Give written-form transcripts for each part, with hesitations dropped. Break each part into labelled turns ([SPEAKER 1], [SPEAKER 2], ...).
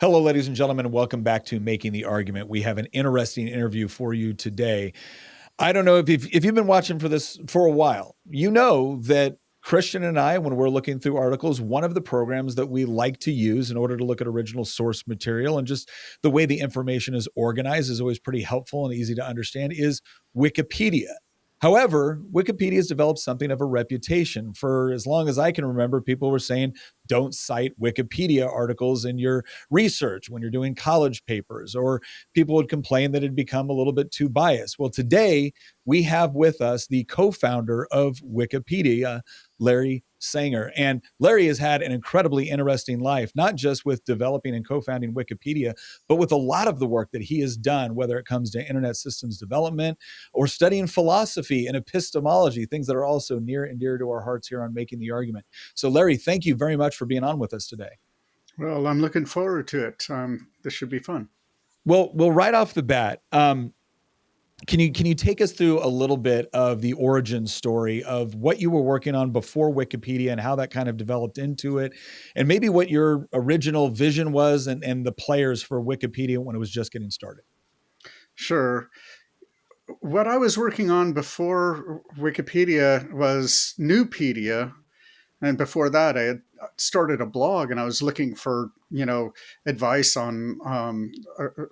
[SPEAKER 1] Hello, ladies and gentlemen, and welcome back to Making the Argument. We have an interesting interview for you today. I don't know if you've been watching for this for a while, you know that Christian and I, when we're looking through articles, one of the programs that we like to use in order to look at original source material and just the way the information is organized is always pretty helpful and easy to understand is Wikipedia. However, Wikipedia has developed something of a reputation. For as long as I can remember, people were saying, don't cite Wikipedia articles in your research when you're doing college papers, or people would complain that it had become a little bit too biased. Well, today we have with us the co-founder of Wikipedia, Larry Sanger. And Larry has had an incredibly interesting life, not just with developing and co-founding Wikipedia, but with a lot of the work that he has done, whether it comes to internet systems development or studying philosophy and epistemology, things that are also near and dear to our hearts here on Making the Argument. So Larry, thank you very much for being on with us today.
[SPEAKER 2] Well, I'm looking forward to it. This should be fun.
[SPEAKER 1] Well, right off the bat, can you take us through a little bit of the origin story of what you were working on before Wikipedia and how that kind of developed into it, and maybe what your original vision was and the players for Wikipedia when it was just getting started?
[SPEAKER 2] Sure. What I was working on before Wikipedia was Newpedia. And before that, I had started a blog and I was looking for, advice on,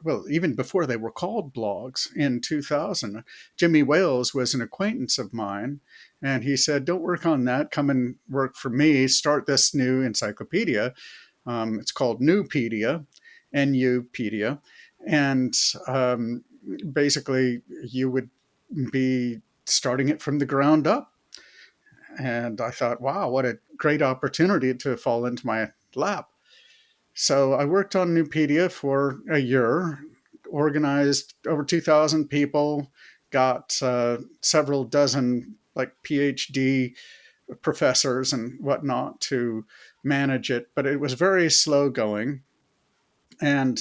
[SPEAKER 2] well, even before they were called blogs in 2000. Jimmy Wales was an acquaintance of mine. And he said, don't work on that. Come and work for me. Start this new encyclopedia. It's called Newpedia, Nupedia. And basically, you would be starting it from the ground up. And I thought, wow, what a great opportunity to fall into my lap. So I worked on Nupedia for a year, organized over 2,000 people, got several dozen like PhD professors and whatnot to manage it. But it was very slow going. And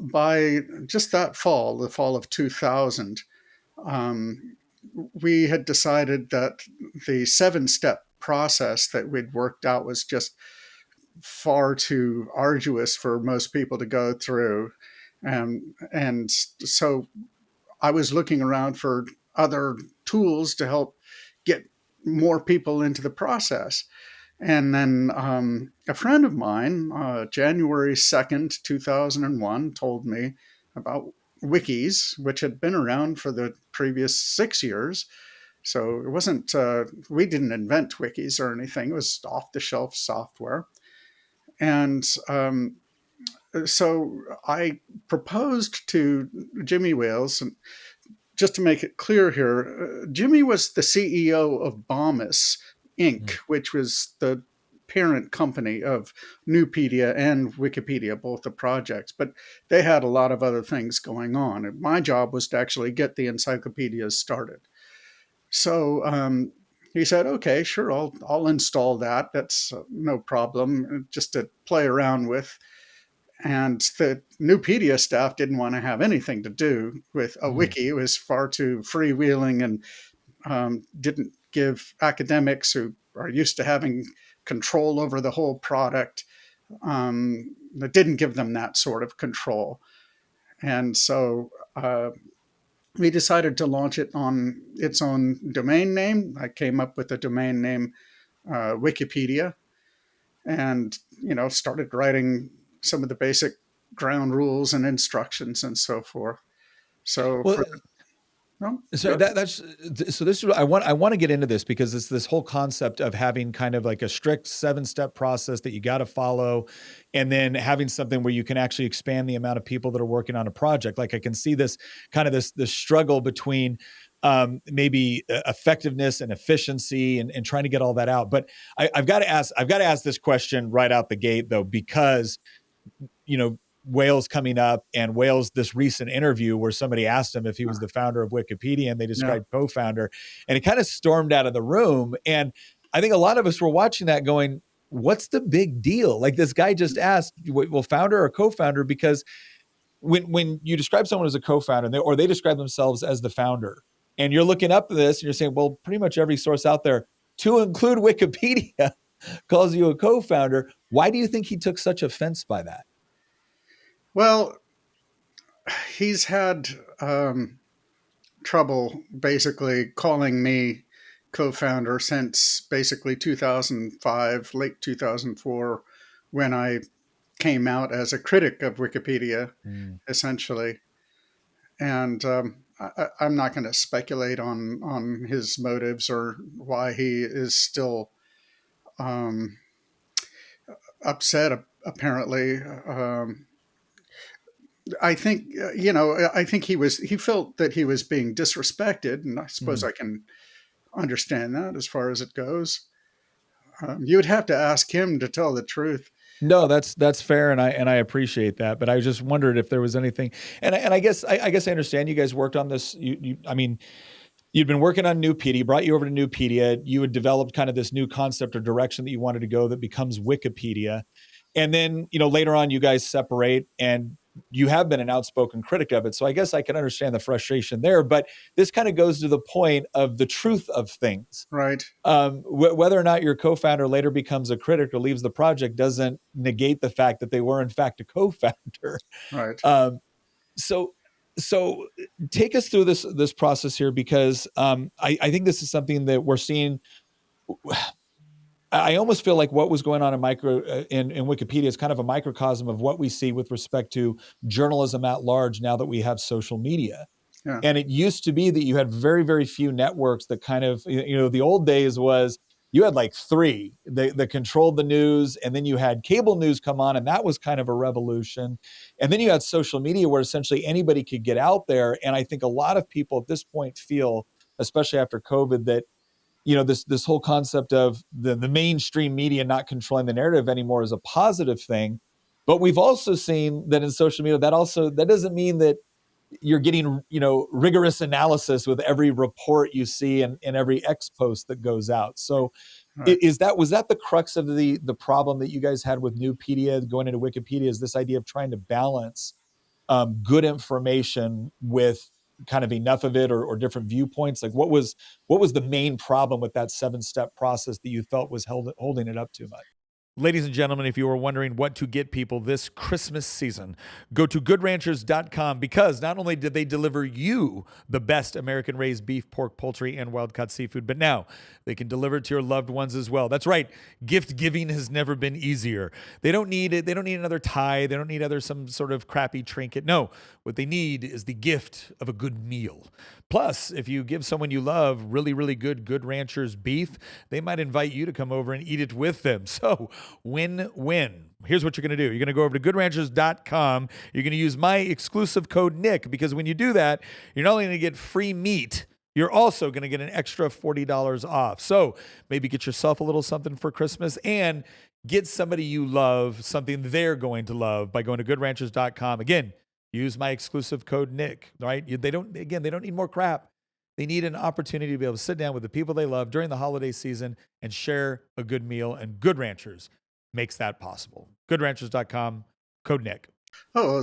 [SPEAKER 2] by just that fall, the fall of 2000, we had decided that the 7-step process that we'd worked out was just far too arduous for most people to go through. And so I was looking around for other tools to help get more people into the process. And then a friend of mine, January 2nd, 2001, told me about wikis, which had been around for the previous 6 years. So it wasn't, we didn't invent wikis or anything. It was off the shelf software. And so I proposed to Jimmy Wales, and just to make it clear here, Jimmy was the CEO of Bombus Inc., which was the parent company of Newpedia and Wikipedia, both the projects. But they had a lot of other things going on. And my job was to actually get the encyclopedias started. So he said, okay, sure, I'll install that. That's no problem, just to play around with. And the Newpedia staff didn't want to have anything to do with a wiki. It was far too freewheeling and didn't give academics who are used to having control over the whole product, it didn't give them that sort of control. And so we decided to launch it on its own domain name. I came up with the domain name Wikipedia, and started writing some of the basic ground rules and instructions and so forth. So,
[SPEAKER 1] Well, so that's so this is I want to get into this because it's this whole concept of having kind of like a strict 7-step process that you got to follow, and then having something where you can actually expand the amount of people that are working on a project. Like I can see this kind of this struggle between maybe effectiveness and efficiency and trying to get all that out. But I've got to ask this question right out the gate though, because Wales coming up, and Wales, this recent interview where somebody asked him if he was the founder of Wikipedia and they described co-founder, and he kind of stormed out of the room. And I think a lot of us were watching that going, what's the big deal? Like this guy just asked, well, founder or co-founder? Because when you describe someone as a co-founder or they describe themselves as the founder, and you're looking up this and you're saying, well, pretty much every source out there, to include Wikipedia, calls you a co-founder. Why do you think he took such offense by that?
[SPEAKER 2] Well, he's had trouble basically calling me co-founder since basically 2005, late 2004, when I came out as a critic of Wikipedia,
[SPEAKER 1] Mm.
[SPEAKER 2] essentially. And I'm not going to speculate on his motives or why he is still um, upset. Apparently, I think I think he felt that he was being disrespected, and I suppose
[SPEAKER 1] Mm.
[SPEAKER 2] I can understand that as far as it goes. You would have to ask him to tell the truth.
[SPEAKER 1] No, that's fair, and I appreciate that. But I just wondered if there was anything, and I guess I guess I understand you guys worked on this. I mean, you'd been working on Newpedia, brought you over to Newpedia. You had developed kind of this new concept or direction that you wanted to go that becomes Wikipedia. And then, later on you guys separate and you have been an outspoken critic of it. So I guess I can understand the frustration there, but this kind of goes to the point of the truth of things.
[SPEAKER 2] Right,
[SPEAKER 1] Whether or not your co-founder later becomes a critic or leaves the project doesn't negate the fact that they were in fact a co-founder.
[SPEAKER 2] right.
[SPEAKER 1] Um, so so take us through this process here because I think this is something that we're seeing. I almost feel like what was going on in Wikipedia is kind of a microcosm of what we see with respect to journalism at large now that we have social media.
[SPEAKER 2] Yeah,
[SPEAKER 1] And it used to be that you had very, very few networks that kind of, the old days was you had like three that controlled the news, and then you had cable news come on, and that was kind of a revolution. And then you had social media where essentially anybody could get out there. And I think a lot of people at this point feel, especially after COVID, that this whole concept of the mainstream media not controlling the narrative anymore is a positive thing. But we've also seen that in social media, that doesn't mean that you're getting rigorous analysis with every report you see and every X post that goes out. So
[SPEAKER 2] right.
[SPEAKER 1] was that the crux of the problem that you guys had with Newpedia going into Wikipedia, is this idea of trying to balance good information with kind of enough of it, or different viewpoints? Like what was the main problem with that 7-step process that you felt was holding it up too much? Ladies and gentlemen, if you were wondering what to get people this Christmas season, go to goodranchers.com, because not only did they deliver you the best American raised beef, pork, poultry, and wild caught seafood, but now they can deliver it to your loved ones as well. That's right. Gift giving has never been easier. They don't need it. They don't need another tie. They don't need some sort of crappy trinket. No, what they need is the gift of a good meal. Plus, if you give someone you love really, really Good Ranchers beef, they might invite you to come over and eat it with them. So, win-win. Here's what you're going to do. You're going to go over to goodranchers.com. You're going to use my exclusive code Nick, because when you do that, you're not only going to get free meat, you're also going to get an extra $40 off. So maybe get yourself a little something for Christmas, and get somebody you love something they're going to love by going to goodranchers.com. Again, use my exclusive code Nick, right? They don't need more crap. They need an opportunity to be able to sit down with the people they love during the holiday season and share a good meal, and Good Ranchers makes that possible. Goodranchers.com, code Nick.
[SPEAKER 2] Oh,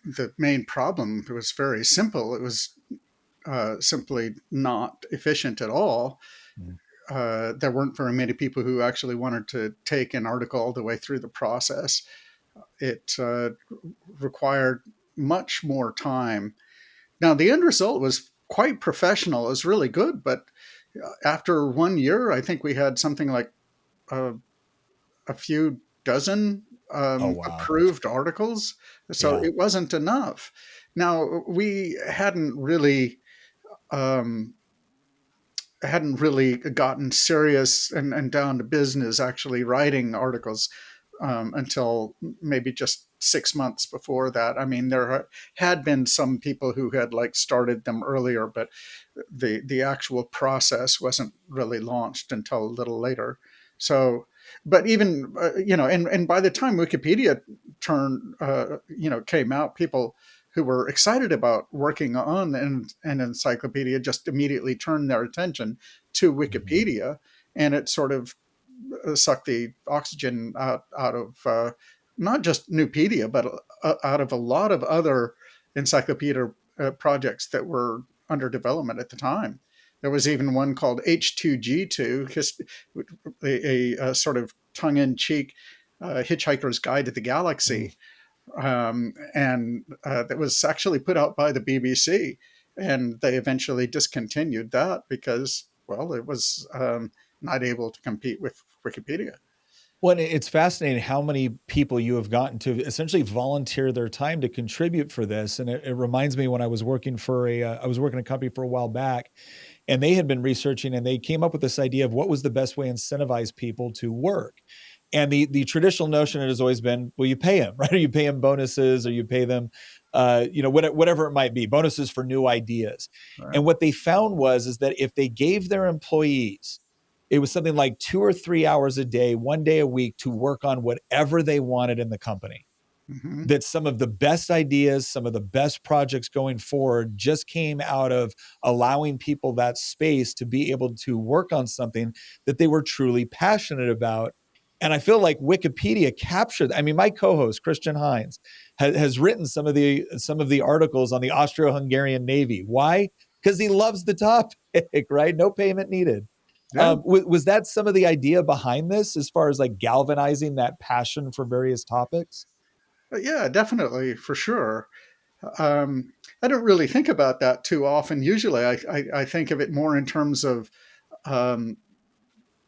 [SPEAKER 2] the main problem was very simple. It was simply not efficient at all.
[SPEAKER 1] Mm.
[SPEAKER 2] There weren't very many people who actually wanted to take an article all the way through the process. It required much more time. Now, the end result was quite professional. It was really good, but after 1 year, I think we had something like uh, a few dozen
[SPEAKER 1] Oh, wow.
[SPEAKER 2] approved articles. So
[SPEAKER 1] Yeah.
[SPEAKER 2] it wasn't enough. Now, we um, hadn't really gotten serious and down to business actually writing articles until maybe just 6 months before that. I mean, there had been some people who had like started them earlier, but the actual process wasn't really launched until a little later. So, but even and by the time Wikipedia came out, people who were excited about working on an encyclopedia just immediately turned their attention to
[SPEAKER 1] Mhm.
[SPEAKER 2] Wikipedia, and it sort of suck the oxygen out of not just Nupedia, but out of a lot of other encyclopedia projects that were under development at the time. There was even one called H2G2, a sort of tongue-in-cheek Hitchhiker's Guide to the
[SPEAKER 1] Mm.
[SPEAKER 2] Galaxy, and that was actually put out by the BBC, and they eventually discontinued that because, well, it was not able to compete with Wikipedia.
[SPEAKER 1] Well, it's fascinating how many people you have gotten to essentially volunteer their time to contribute for this. And it reminds me when I was working for I was working a company for a while back, and they had been researching, and they came up with this idea of what was the best way to incentivize people to work. And the traditional notion has always been, well, you pay them, right? Or you pay them bonuses, or you pay them, whatever it might be, bonuses for new ideas.
[SPEAKER 2] Right.
[SPEAKER 1] And what they found was is that if they gave their employees, it was something like 2 or 3 hours a day, 1 day a week to work on whatever they wanted in the company,
[SPEAKER 2] Mm-hmm.
[SPEAKER 1] that some of the best ideas, some of the best projects going forward just came out of allowing people that space to be able to work on something that they were truly passionate about. And I feel like Wikipedia captured. I mean, my co-host Christian Hines has written some of the articles on the Austro-Hungarian Navy. Why? Because he loves the topic, right? No payment needed.
[SPEAKER 2] Yeah.
[SPEAKER 1] Was that some of the idea behind this, as far as like galvanizing that passion for various topics?
[SPEAKER 2] Yeah, definitely, for sure. Um, I don't really think about that too often. Usually, I think of it more in terms of um,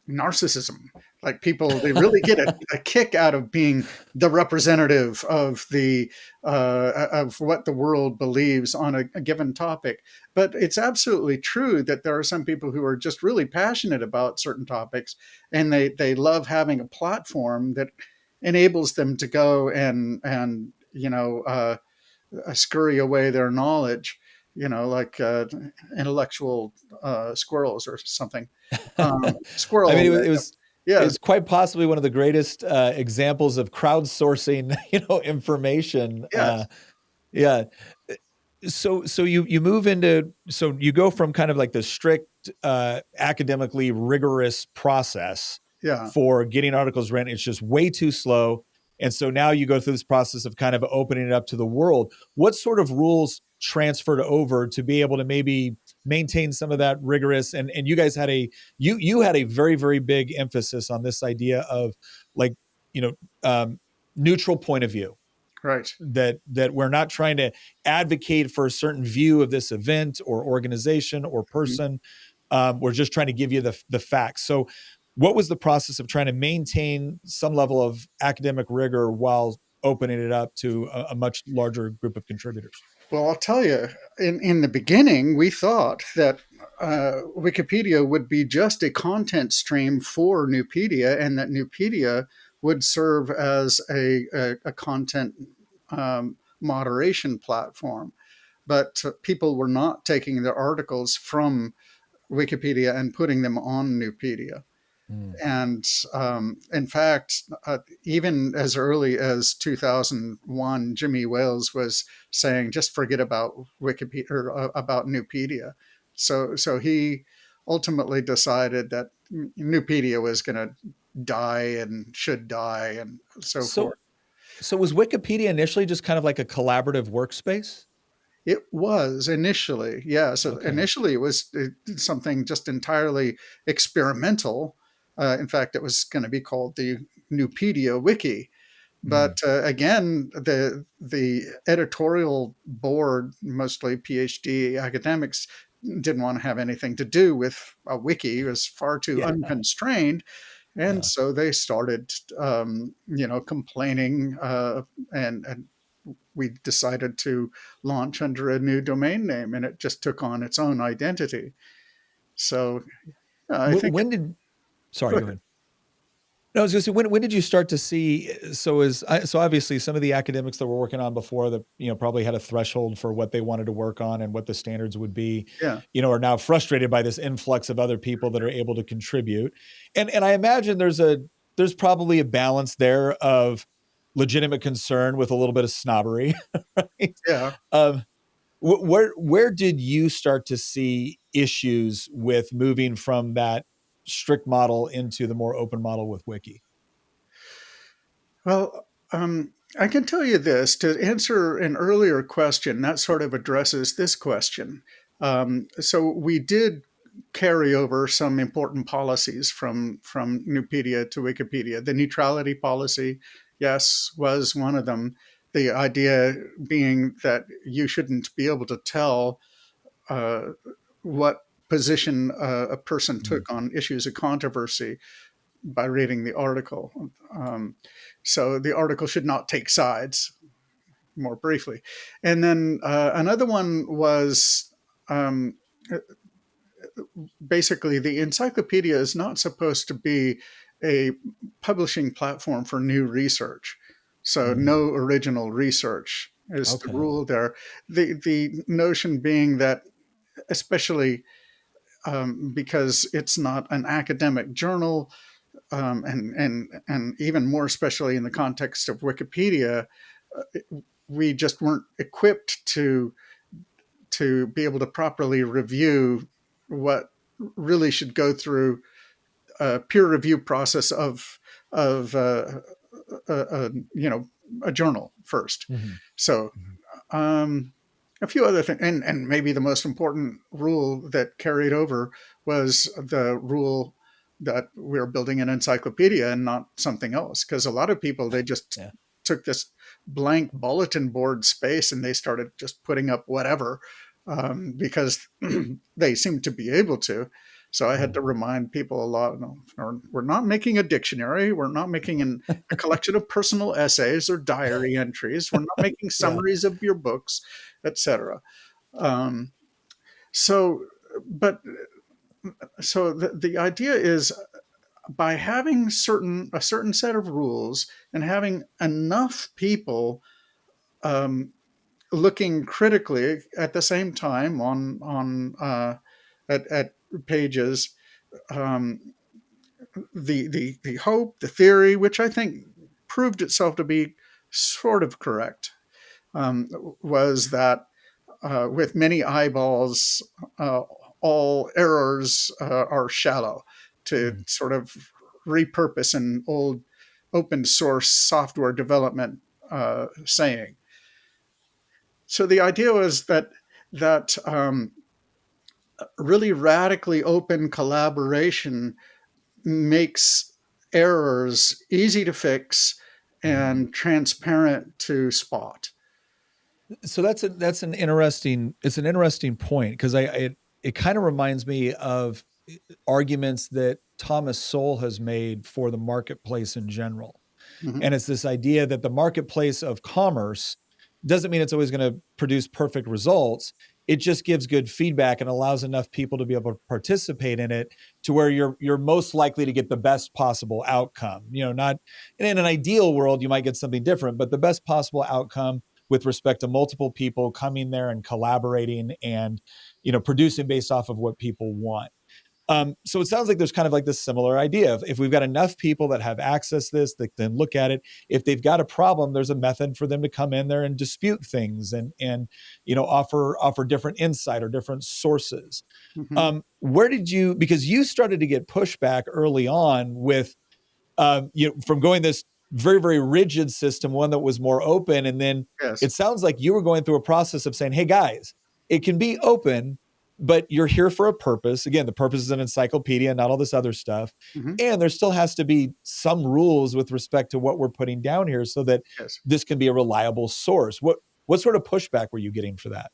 [SPEAKER 2] narcissism. Like people, they really get a kick out of being the representative of what the world believes on a given topic. But it's absolutely true that there are some people who are just really passionate about certain topics, and they love having a platform that enables them to go and scurry away their knowledge, like intellectual squirrels or something.
[SPEAKER 1] I
[SPEAKER 2] Squirrel,
[SPEAKER 1] mean, it was
[SPEAKER 2] yeah,
[SPEAKER 1] it's quite possibly one of the greatest examples of crowdsourcing, information.
[SPEAKER 2] yes,
[SPEAKER 1] Yeah. So you move into, so you go from kind of like the strict academically rigorous process
[SPEAKER 2] yeah,
[SPEAKER 1] for getting articles written. It's just way too slow. And so now you go through this process of kind of opening it up to the world. What sort of rules transferred over to be able to maybe maintain some of that rigorous, and you guys had you had a very, very big emphasis on this idea of, like, you know neutral point of view,
[SPEAKER 2] right.
[SPEAKER 1] that we're not trying to advocate for a certain view of this event or organization or
[SPEAKER 2] Mhm.
[SPEAKER 1] person. We're just trying to give you the facts. So, what was the process of trying to maintain some level of academic rigor while opening it up to a much larger group of contributors?
[SPEAKER 2] Well, I'll tell you, in the beginning, we thought that Wikipedia would be just a content stream for Nupedia, and that Nupedia would serve as a content moderation platform. But people were not taking their articles from Wikipedia and putting them on Nupedia.
[SPEAKER 1] Mm.
[SPEAKER 2] And in fact, even as early as 2001, Jimmy Wales was saying, "Just forget about Wikipedia or about Nupedia." So he ultimately decided that Nupedia was going to die and should die and so forth.
[SPEAKER 1] So, was Wikipedia initially just kind of like a collaborative workspace?
[SPEAKER 2] It was initially, yeah. So
[SPEAKER 1] Okay.
[SPEAKER 2] initially, it was something just entirely experimental. In fact, it was going to be called the Nupedia Wiki.
[SPEAKER 1] Mm.
[SPEAKER 2] But again, the editorial board, mostly PhD academics, didn't want to have anything to do with a wiki. It was far too
[SPEAKER 1] Yeah.
[SPEAKER 2] unconstrained, and
[SPEAKER 1] Yeah.
[SPEAKER 2] so they started, complaining, and we decided to launch under a new domain name, and it just took on its own identity. So I think
[SPEAKER 1] When did? Sorry,
[SPEAKER 2] go
[SPEAKER 1] go
[SPEAKER 2] ahead.
[SPEAKER 1] ahead. No, I was going to say, when did you start to see? So obviously some of the academics that were working on before, that probably had a threshold for what they wanted to work on and what the standards would be,
[SPEAKER 2] Yeah,
[SPEAKER 1] are now frustrated by this influx of other people that are able to contribute. And I imagine there's probably a balance there of legitimate concern with a little bit of snobbery, right?
[SPEAKER 2] yeah.
[SPEAKER 1] Um, where did you start to see issues with moving from that strict model into the more open model with Wiki?
[SPEAKER 2] Well, I can tell you this to answer an earlier question that sort of addresses this question. So we did carry over some important policies from Nupedia to Wikipedia. The neutrality policy, yes, was one of them. The idea being that you shouldn't be able to tell uh, what position a person
[SPEAKER 1] Mm.
[SPEAKER 2] took on issues of controversy by reading the article. So the article should not take sides, more briefly. And then another one was um, basically the encyclopedia is not supposed to be a publishing platform for new research. So
[SPEAKER 1] Mm.
[SPEAKER 2] no original research is the
[SPEAKER 1] Okay.
[SPEAKER 2] rule there. The notion being that, especially because it's not an academic journal, and even more especially in the context of Wikipedia, we just weren't equipped to be able to properly review what really should go through a peer review process of a journal first.
[SPEAKER 1] Mhm.
[SPEAKER 2] So
[SPEAKER 1] Mhm.
[SPEAKER 2] um, a few other things, and maybe the most important rule that carried over was the rule that we're building an encyclopedia and not something else. Because a lot of people, they just
[SPEAKER 1] Yeah.
[SPEAKER 2] took this blank bulletin board space and they started just putting up whatever because they seemed to be able to. So I had
[SPEAKER 1] Mm.
[SPEAKER 2] to remind people a lot. No, we're not making a dictionary. We're not making a collection of personal essays or diary entries. We're not making
[SPEAKER 1] Yeah.
[SPEAKER 2] summaries of your books, etc. Um, so, but so the idea is by having a certain set of rules and having enough people um, looking critically at the same time at pages, um, the hope, the theory, which I think proved itself to be sort of correct, um, was that with many eyeballs, uh, all errors are shallow, to
[SPEAKER 1] Mm.
[SPEAKER 2] sort of repurpose an old open source software development saying. So the idea was that really radically open collaboration makes errors easy to fix
[SPEAKER 1] Mhm.
[SPEAKER 2] and transparent to spot.
[SPEAKER 1] So that's an interesting it's an interesting point because it kind of reminds me of arguments that Thomas Sowell has made for the marketplace in general.
[SPEAKER 2] Mhm.
[SPEAKER 1] And it's this idea that the marketplace of commerce doesn't mean it's always going to produce perfect results. It just gives good feedback and allows enough people to be able to participate in it to where you're most likely to get the best possible outcome. You know, not in an ideal world, you might get something different, but the best possible outcome with respect to multiple people coming there and collaborating and, producing based off of what people want. So it sounds like there's kind of like this similar idea of if we've got enough people that have access to this, that then look at it. If they've got a problem, there's a method for them to come in there and dispute things and offer different insight or different sources.
[SPEAKER 2] Mhm.
[SPEAKER 1] Where did you because you started to get pushback early on with from going this very, very rigid system, one that was more open. And then
[SPEAKER 2] Yes.
[SPEAKER 1] it sounds like you were going through a process of saying, hey, guys, it can be open, but you're here for a purpose. Again, the purpose is an encyclopedia, not all this other stuff.
[SPEAKER 2] Mhm.
[SPEAKER 1] And there still has to be some rules with respect to what we're putting down here so that
[SPEAKER 2] Yes.
[SPEAKER 1] this can be a reliable source. What sort of pushback were you getting for that?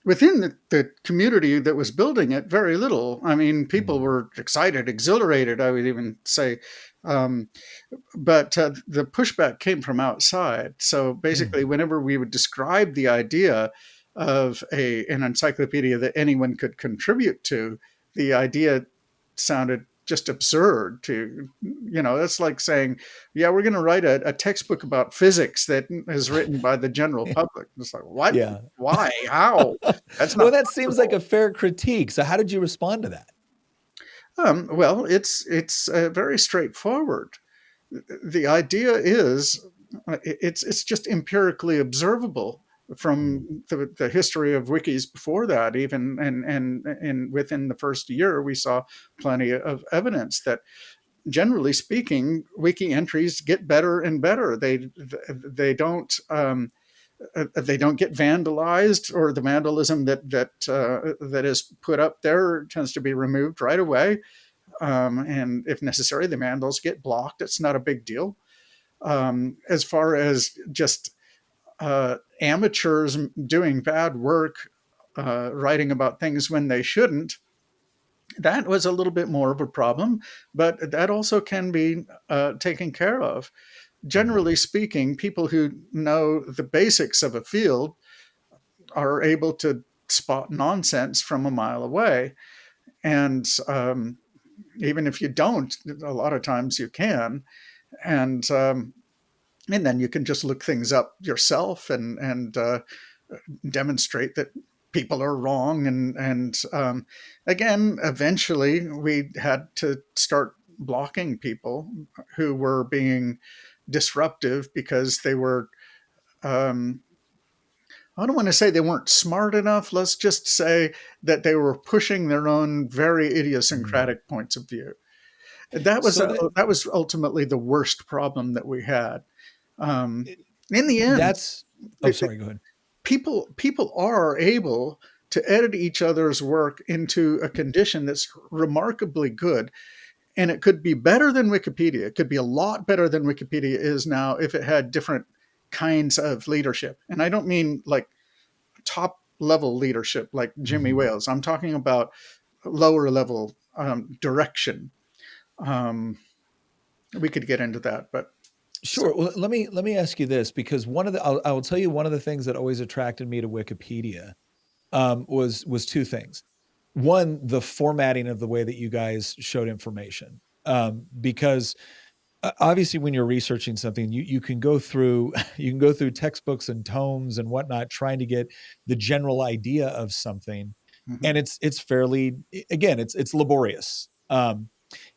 [SPEAKER 2] Within the community that was building it, very little. I mean, people
[SPEAKER 1] Mm.
[SPEAKER 2] were excited, exhilarated, I would even say. Um, but the pushback came from outside. So
[SPEAKER 1] Mm.
[SPEAKER 2] basically, whenever we would describe the idea of an encyclopedia that anyone could contribute to, the idea sounded just absurd to, that's like saying, yeah, we're going to write a textbook about physics that is written by the general public. It's like, what?
[SPEAKER 1] Yeah.
[SPEAKER 2] Why? How? That's
[SPEAKER 1] Well,
[SPEAKER 2] not
[SPEAKER 1] that seems like
[SPEAKER 2] possible.
[SPEAKER 1] a fair critique. So how did you respond to that?
[SPEAKER 2] Well, it's very straightforward. The idea is it's just empirically observable
[SPEAKER 1] Mm.
[SPEAKER 2] from the history of wikis before that, even and within the first year we saw plenty of evidence that, generally speaking, wiki entries get better and better. They don't get vandalized, or the vandalism that is put up there tends to be removed right away. And if necessary, the vandals get blocked. It's not a big deal. As far as just amateurs doing bad work, writing about things when they shouldn't, that was a little bit more of a problem, but that also can be taken care of.
[SPEAKER 1] Mhm.
[SPEAKER 2] Generally speaking, people who know the basics of a field are able to spot nonsense from a mile away. And even if you don't, a lot of times you can. And and then you can just look things up yourself and demonstrate that people are wrong. And again, eventually, we had to start blocking people who were being disruptive because they were. Um, I don't want to say they weren't smart enough. Let's just say that they were pushing their own very
[SPEAKER 1] Mhm.
[SPEAKER 2] idiosyncratic points of view. That was
[SPEAKER 1] So that
[SPEAKER 2] that was ultimately the worst problem that we had. Um,
[SPEAKER 1] it,
[SPEAKER 2] in the end,
[SPEAKER 1] that's oh,
[SPEAKER 2] it,
[SPEAKER 1] sorry, go ahead.
[SPEAKER 2] people are able to edit each other's work into a condition that's remarkably good, and it could be better than Wikipedia. It could be a lot better than Wikipedia is now if it had different kinds of leadership. And I don't mean like top level leadership like Jimmy
[SPEAKER 1] Mhm.
[SPEAKER 2] Wales. I'm talking about lower level direction. Um, we could get into that, but so
[SPEAKER 1] Sure. Well, let me ask you this, because one of the I will tell you one of the things that always attracted me to Wikipedia was two things. One, the formatting of the way that you guys showed information, because obviously when you're researching something, you can go through you can go through textbooks and tomes and whatnot trying to get the general idea of something,
[SPEAKER 2] mhm.
[SPEAKER 1] and it's fairly, again, it's laborious.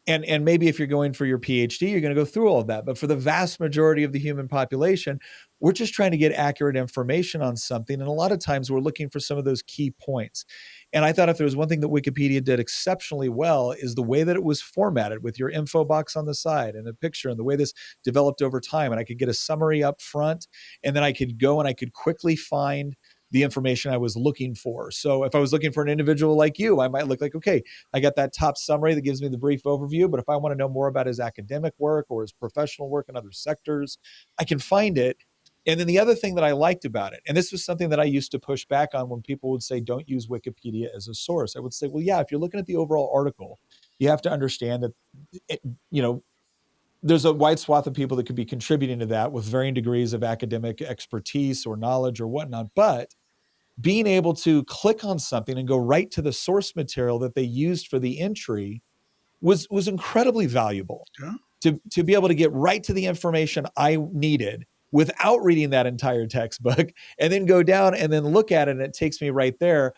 [SPEAKER 1] And maybe if you're going for your PhD, you're going to go through all of that. But for the vast majority of the human population, we're just trying to get accurate information on something. And a lot of times we're looking for some of those key points. And I thought if there was one thing that Wikipedia did exceptionally well is the way that it was formatted with your info box on the side and a picture, and the way this developed over time. And I could get a summary up front, and then I could go and I could quickly find the information I was looking for. So if I was looking for an individual like you, I might look like, okay, I got that top summary that gives me the brief overview. But if I want to know more about his academic work or his professional work in other sectors, I can find it. And then the other thing that I liked about it, and this was something that I used to push back on when people would say, don't use Wikipedia as a source. I would say, well, yeah, if you're looking at the overall article, you have to understand that, it, you know, there's a wide swath of people that could be contributing to that with varying degrees of academic expertise or knowledge or whatnot. But being able to click on something and go right to the source material that they used for the entry was incredibly valuable,
[SPEAKER 2] Yeah.
[SPEAKER 1] to be able to get right to the information I needed without reading that entire textbook, and then go down and then look at it, and it takes me right there.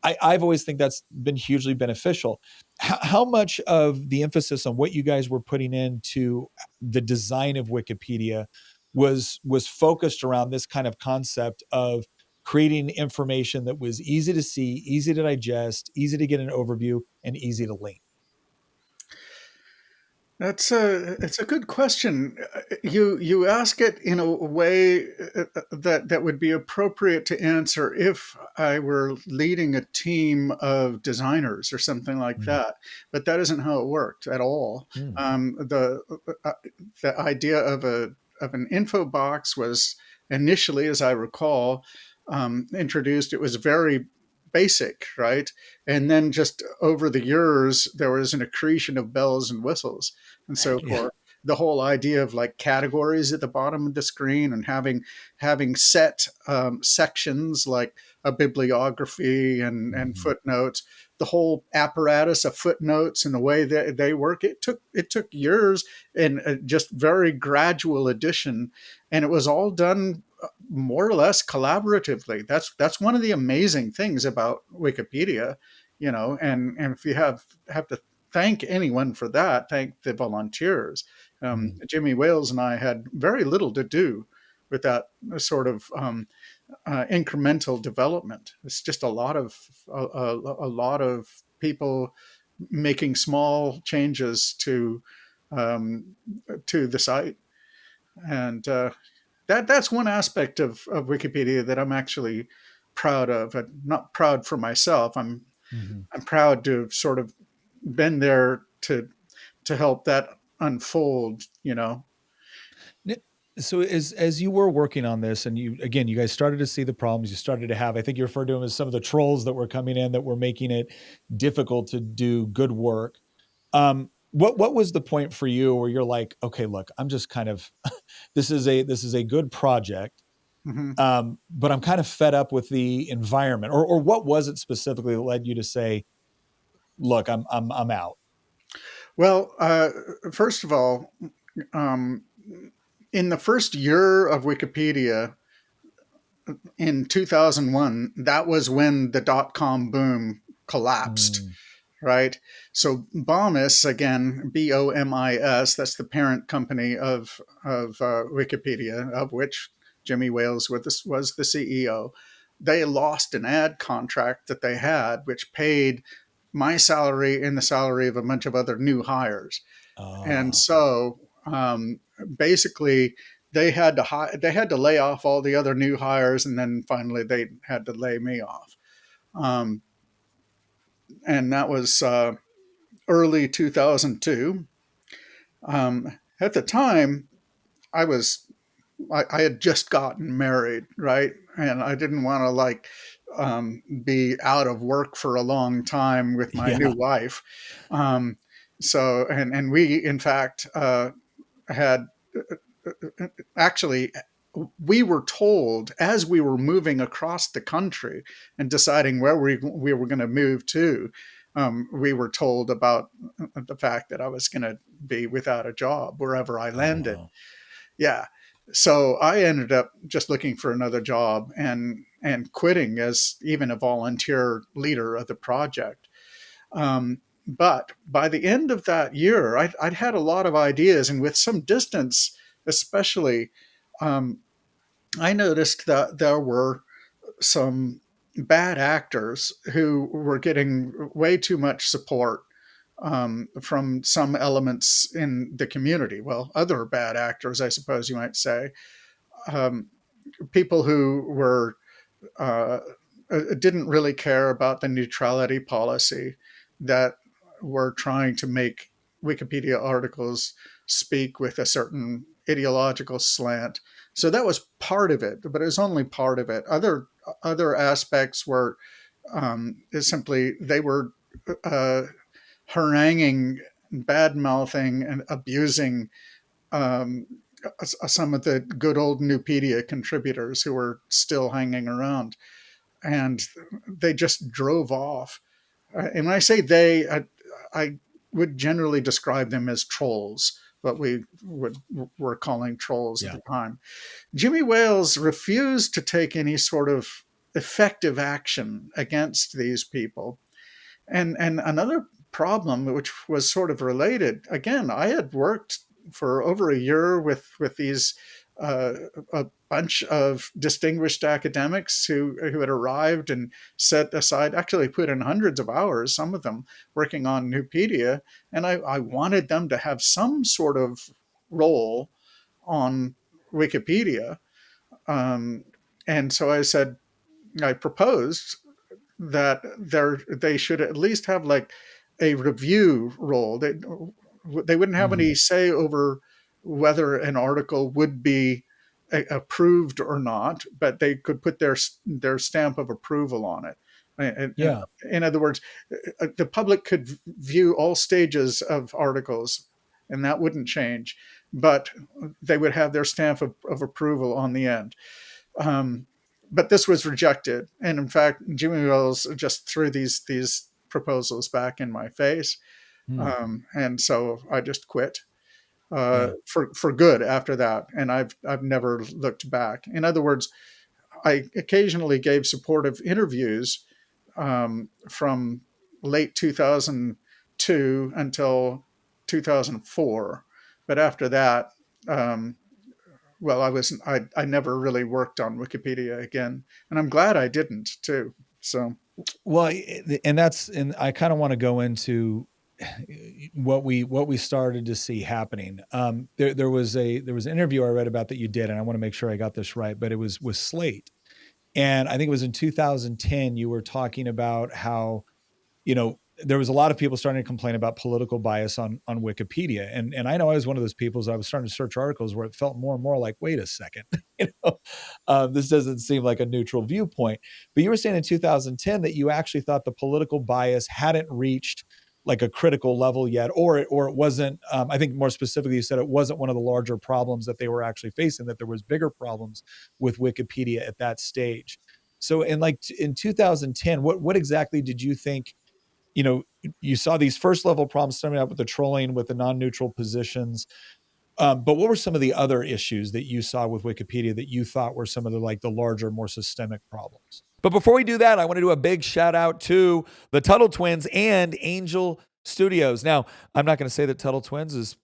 [SPEAKER 1] I've always think that's been hugely beneficial. How much of the emphasis on what you guys were putting into the design of Wikipedia was focused around this kind of concept of creating information that was easy to see, easy to digest, easy to get an overview, and easy to link?
[SPEAKER 2] That's a it's a good question. You ask it in a way that would be appropriate to answer if I were leading a team of designers or something like
[SPEAKER 1] Mm,
[SPEAKER 2] that. But that isn't how it worked at all.
[SPEAKER 1] mm,
[SPEAKER 2] Uh, the idea of an info box was initially, as I recall, introduced. It was very basic, right? And then just over the years, there was an accretion of bells and whistles and so
[SPEAKER 1] yeah.
[SPEAKER 2] forth. The whole idea of like categories at the bottom of the screen and having set sections like a bibliography and
[SPEAKER 1] Mhm.
[SPEAKER 2] footnotes, the whole apparatus of footnotes and the way that they work. It took years and just very gradual addition, and it was all done more or less collaboratively. That's one of the amazing things about Wikipedia, and if you have to thank anyone for that, thank the volunteers.
[SPEAKER 1] Mhm.
[SPEAKER 2] Jimmy Wales and I had very little to do with that sort of incremental development. It's just a lot of people making small changes um, to the site, and that's one aspect of Wikipedia that I'm actually proud of. I'm not proud for myself.
[SPEAKER 1] Mhm.
[SPEAKER 2] I'm proud to have sort of been there to help that unfold.
[SPEAKER 1] So as you were working on this, and you guys started to see the problems, you started to have, I think you referred to them as some of the trolls that were coming in that were making it difficult to do good work. What was the point for you where you're like, okay, look, I'm just kind of this is a good project,
[SPEAKER 2] Hmm.
[SPEAKER 1] but I'm kind of fed up with the environment, or what was it specifically that led you to say, look, I'm out?
[SPEAKER 2] Well, first of all, um, in the first year of Wikipedia in 2001, that was when the dot com boom collapsed,
[SPEAKER 1] Mm,
[SPEAKER 2] right? So Bomis, again, Bomis, that's the parent company of Wikipedia, of which Jimmy Wales was the CEO. They lost an ad contract that they had, which paid my salary and the salary of a bunch of other new hires. And
[SPEAKER 1] uh,
[SPEAKER 2] so basically, they had to lay off all the other new hires, and then finally they had to lay me off. Um, and that was early 2002. At the time, I was I had just gotten married, right, and I didn't want to be out of work for a long time with my new
[SPEAKER 1] yeah.
[SPEAKER 2] wife. Um, so and we in fact had actually we were told as we were moving across the country and deciding where we were going to move to, we were told about the fact that I was going to be without a job wherever I
[SPEAKER 1] Oh
[SPEAKER 2] landed.
[SPEAKER 1] wow.
[SPEAKER 2] Yeah. So I ended up just looking for another job and quitting as even a volunteer leader of the project. But by the end of that year, I'd had a lot of ideas, and with some distance, especially, um, I noticed that there were some bad actors who were getting way too much support from some elements in the community. Well, other bad actors, I suppose you might say, um, people who were uh, didn't really care about the neutrality policy that were trying to make Wikipedia articles speak with a certain ideological slant. So that was part of it, but it was only part of it. Other aspects were simply they were uh, haranguing, bad mouthing, and abusing um, some of the good old Nupedia contributors who were still hanging around, and they just drove off. And when I say they, I would generally describe them as trolls, what we were calling trolls at
[SPEAKER 1] Yeah.
[SPEAKER 2] the time. Jimmy Wales refused to take any sort of effective action against these people. And another problem, which was sort of related, again, I had worked for over a year with these uh, a bunch of distinguished academics who had arrived and set aside, actually put in hundreds of hours, some of them working on Nupedia, and I wanted them to have some sort of role on Wikipedia. Um, and so I proposed that they should at least have like a review role. They wouldn't have
[SPEAKER 1] Mm,
[SPEAKER 2] any say over whether an article would be approved or not, but they could put their stamp of approval on it. And
[SPEAKER 1] yeah.
[SPEAKER 2] in other words, the public could view all stages of articles, and that wouldn't change, but they would have their stamp of approval on the end. Um, but this was rejected, and in fact, Jimmy Wales just threw these proposals back in my face,
[SPEAKER 1] Mm,
[SPEAKER 2] and so I just quit
[SPEAKER 1] yeah.
[SPEAKER 2] for good after that, and I've never looked back. In other words, I occasionally gave supportive interviews from late 2002 until 2004, but after that. Well, I never really worked on Wikipedia again, and I'm glad I didn't too. So,
[SPEAKER 1] Well, and I kind of want to go into what we started to see happening. There was an interview I read about that you did, and I want to make sure I got this right, but it was with Slate, and I think it was in 2010. You were talking about how there was a lot of people starting to complain about political bias on Wikipedia. And I know I was one of those people, as I was starting to search articles where it felt more and more like, wait a second, this doesn't seem like a neutral viewpoint. But you were saying in 2010 that you actually thought the political bias hadn't reached like a critical level yet, or it wasn't. I think more specifically, you said it wasn't one of the larger problems that they were actually facing. That there was bigger problems with Wikipedia at that stage. So in 2010, what exactly did you think? You saw these first level problems starting out with the trolling, with the non-neutral positions. But what were some of the other issues that you saw with Wikipedia that you thought were some of the larger, more systemic problems? But before we do that, I want to do a big shout out to the Tuttle Twins and Angel Studios. Now, I'm not going to say that Tuttle Twins is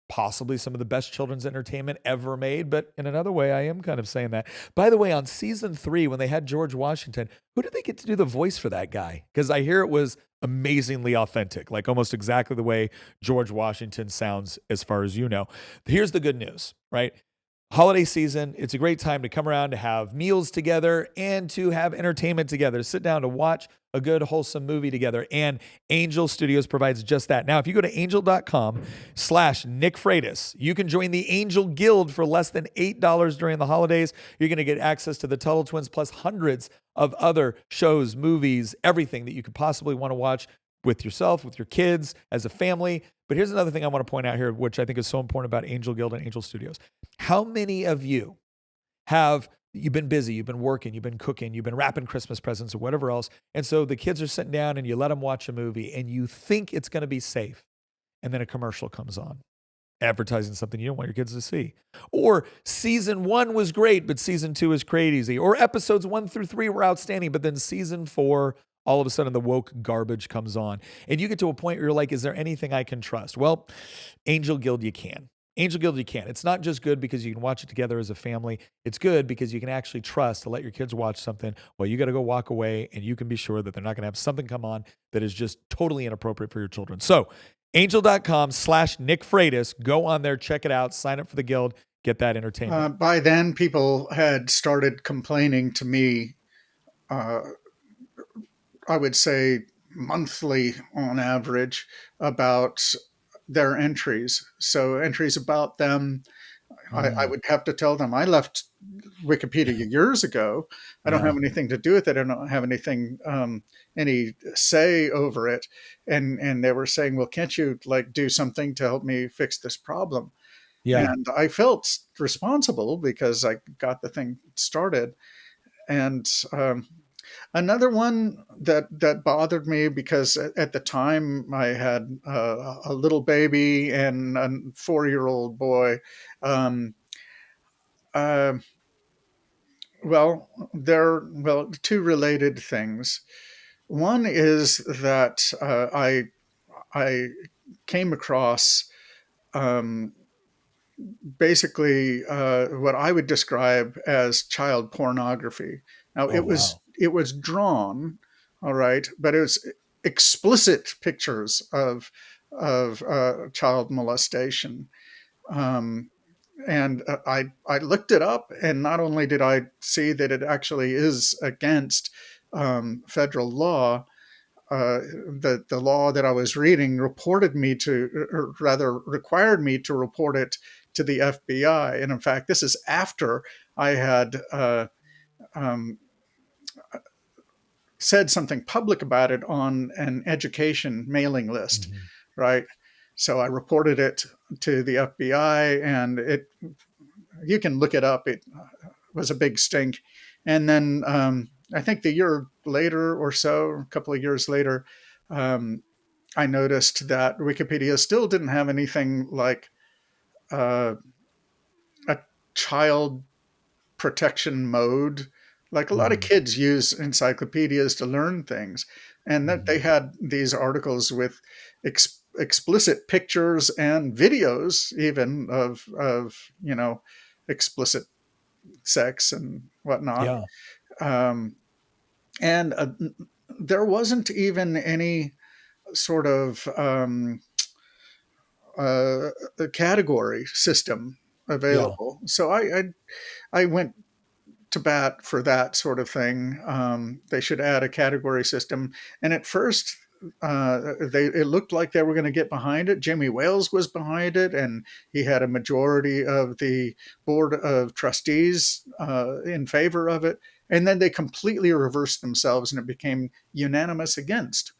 [SPEAKER 1] possibly some of the best children's entertainment ever made, but in another way, I am kind of saying that. By the way, on season 3, when they had George Washington, who did they get to do the voice for that guy? Because I hear it was amazingly authentic, like almost exactly the way George Washington sounds, as far as you know. Here's the good news, right? Holiday season, it's a great time to come around to have meals together and to have entertainment together, to sit down to watch a good, wholesome movie together. And Angel Studios provides just that. Now, if you go to angel.com/Nick Freitas, you can join the Angel Guild for less than $8 during the holidays. You're going to get access to the Tuttle Twins plus hundreds of other shows, movies, everything that you could possibly want to watch with yourself, with your kids, as a family. But here's another thing I want to point out here, which I think is so important about Angel Guild and Angel Studios. How many of you you've been busy, you've been working, you've been cooking, you've been wrapping Christmas presents or whatever else. And so the kids are sitting down and you let them watch a movie and you think it's going to be safe. And then a commercial comes on advertising something you don't want your kids to see. Or season 1 was great, but season 2 is crazy. Or episodes 1 through 3 were outstanding, but then season 4, all of a sudden the woke garbage comes on. And you get to a point where you're like, is there anything I can trust? Well, Angel Guild, you can. Angel Guild, you can. It's not just good because you can watch it together as a family. It's good because you can actually trust to let your kids watch something. Well, you got to go walk away and you can be sure that they're not going to have something come on that is just totally inappropriate for your children. So angel.com/Nick Freitas. Go on there, check it out, sign up for the guild, get that entertainment.
[SPEAKER 2] By then, people had started complaining to me, I would say monthly on average, about their entries. So entries about them, I would have to tell them, I left Wikipedia years ago. I don't have anything to do with it. I don't have anything, any say over it. And they were saying, well, can't you like do something to help me fix this problem?
[SPEAKER 1] Yeah.
[SPEAKER 2] And I felt responsible because I got the thing started. And another one that bothered me, because at the time I had a little baby and a 4-year-old boy. Um, uh, two related things. One is that I came across um, basically what I would describe as child pornography. Now
[SPEAKER 1] Oh, wow.
[SPEAKER 2] it was drawn, all right, but it was explicit pictures of child molestation. Um, and I looked it up, and not only did I see that it actually is against federal law, the law that I was reading reported me to, or rather required me to report it to the FBI. And in fact, this is after I had um, said something public about it on an education mailing list,
[SPEAKER 1] Mhm.
[SPEAKER 2] right? So I reported it to the FBI, and you can look it up. It was a big stink. And then I think the year later or so, a couple of years later, um, I noticed that Wikipedia still didn't have anything like uh, a child protection mode. Like a lot of
[SPEAKER 1] Mhm.
[SPEAKER 2] kids use encyclopedias to learn things, and that they
[SPEAKER 1] Mhm.
[SPEAKER 2] had these articles with explicit pictures and videos, even of explicit sex and whatnot.
[SPEAKER 1] Yeah.
[SPEAKER 2] Um, and there wasn't even any sort of a category system
[SPEAKER 1] Yeah.
[SPEAKER 2] available. So I went to bat for that sort of thing. They should add a category system. And at first, it looked like they were going to get behind it. Jimmy Wales was behind it, and he had a majority of the board of trustees in favor of it. And then they completely reversed themselves, and it became unanimous against.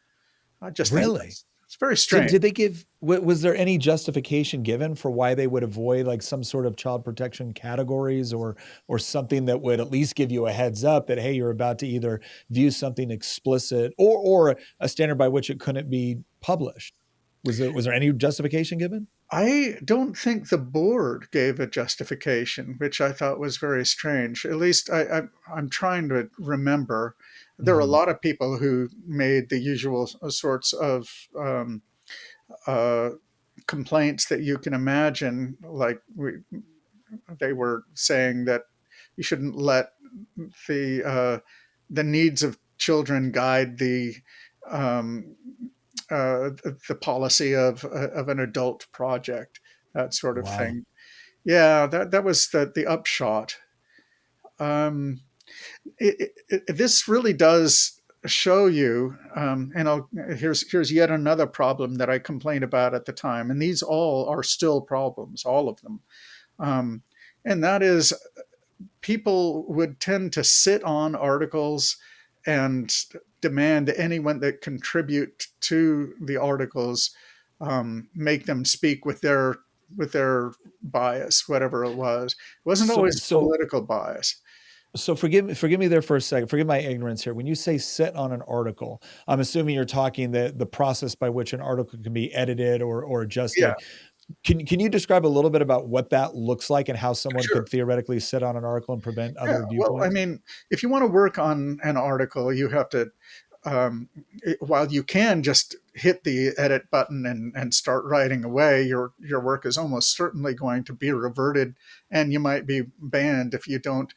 [SPEAKER 2] I just think
[SPEAKER 1] Really?
[SPEAKER 2] it's very
[SPEAKER 1] Did
[SPEAKER 2] strange.
[SPEAKER 1] did they give was there any justification given for why they would avoid like some sort of child protection categories or something that would at least give you a heads up that hey, you're about to either view something explicit or a standard by which it couldn't be published? Was there any justification given?
[SPEAKER 2] I don't think the board gave a justification, which I thought was very strange. At least I'm trying to remember. There are a
[SPEAKER 1] Mhm.
[SPEAKER 2] lot of people who made the usual sorts of uh, complaints that you can imagine. Like they were saying that you shouldn't let the needs of children guide um, the policy of an adult project, that sort of
[SPEAKER 1] Wow.
[SPEAKER 2] thing. Yeah, that was the upshot. Um, this really does show you, and here's yet another problem that I complained about at the time, and these all are still problems, all of them, um, and that is people would tend to sit on articles and demand anyone that contribute to the articles make them speak with their bias, whatever it was. It wasn't
[SPEAKER 1] So
[SPEAKER 2] always
[SPEAKER 1] so
[SPEAKER 2] political bias.
[SPEAKER 1] so forgive me there for a second. Forgive my ignorance here. When you say sit on an article, I'm assuming you're talking the process by which an article can be edited or
[SPEAKER 2] Yeah,
[SPEAKER 1] adjusted. Can you describe a little bit about what that looks like and how someone
[SPEAKER 2] sure.
[SPEAKER 1] could theoretically sit on an article and prevent
[SPEAKER 2] Yeah,
[SPEAKER 1] other
[SPEAKER 2] well, I
[SPEAKER 1] viewpoints?
[SPEAKER 2] mean, if you want to work on an article, you have to, while you can just hit the edit button and start writing away, your work is almost certainly going to be reverted, and you might be banned if you don't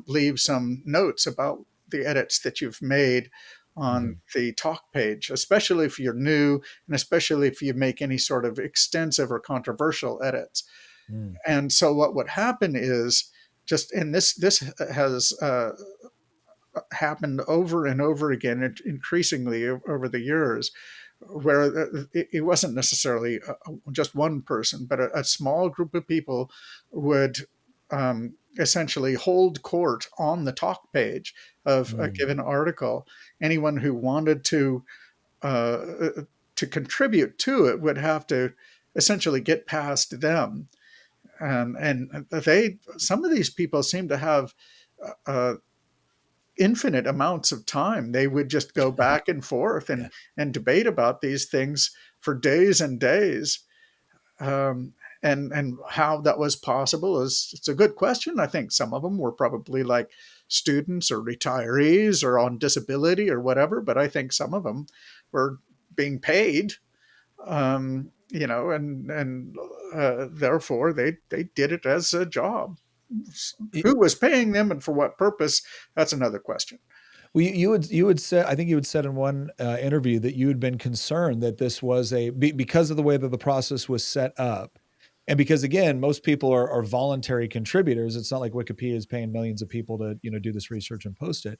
[SPEAKER 2] leave some notes about the edits that you've made on
[SPEAKER 1] Mhm.
[SPEAKER 2] the talk page, especially if you're new, and especially if you make any sort of extensive or controversial edits.
[SPEAKER 1] Mm.
[SPEAKER 2] And so what would happen is just, and this has happened over and over again, increasingly over the years, where it wasn't necessarily just one person, but a small group of people would essentially hold court on the talk page of a
[SPEAKER 1] Mm.
[SPEAKER 2] given article. Anyone who wanted uh, to contribute to it would have to essentially get past them. And they, some of these people seem to have uh, infinite amounts of time. They would just go back and forth
[SPEAKER 1] Yeah.
[SPEAKER 2] and debate about these things for days and days. Um, and how that was possible is, it's a good question. I think some of them were probably like students or retirees or on disability or whatever, but I think some of them were being paid, and therefore they did it as a job.
[SPEAKER 1] It,
[SPEAKER 2] Who was paying them and for what purpose? That's another question.
[SPEAKER 1] well, you would say I think you had said in one interview that you had been concerned that this was because of the way that the process was set up, and because again most people are voluntary contributors. It's not like Wikipedia is paying millions of people to do this research and post it.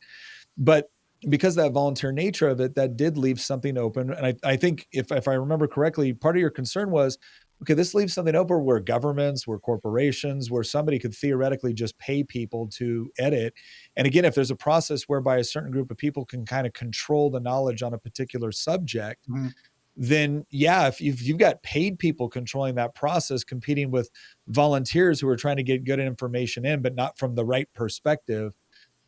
[SPEAKER 1] But because of that volunteer nature of it, that did leave something open. And I think if I remember correctly, part of your concern was, okay, this leaves something open where governments, where corporations, where somebody could theoretically just pay people to edit. And again, if there's a process whereby a certain group of people can kind of control the knowledge on a particular subject,
[SPEAKER 2] Mhm.
[SPEAKER 1] then yeah, if you've got paid people controlling that process, competing with volunteers who are trying to get good information in, but not from the right perspective,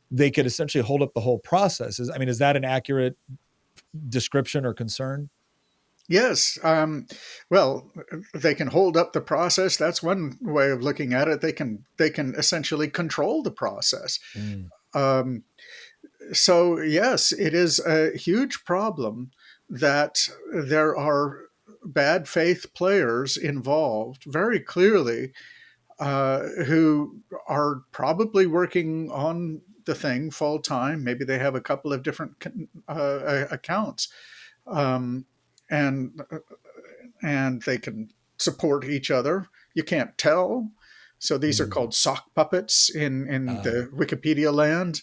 [SPEAKER 1] they could essentially hold up the whole process. Is that an accurate description or concern?
[SPEAKER 2] Yes. Well, they can hold up the process. That's one way of looking at it. They can essentially control the process.
[SPEAKER 1] Mm,
[SPEAKER 2] Um, so yes, it is a huge problem that there are bad faith players involved very clearly, who are probably working on the thing full time. Maybe they have a couple of different accounts, um, and and they can support each other. You can't tell. So these are
[SPEAKER 1] mm,
[SPEAKER 2] called sock puppets in
[SPEAKER 1] uh,
[SPEAKER 2] the Wikipedia land.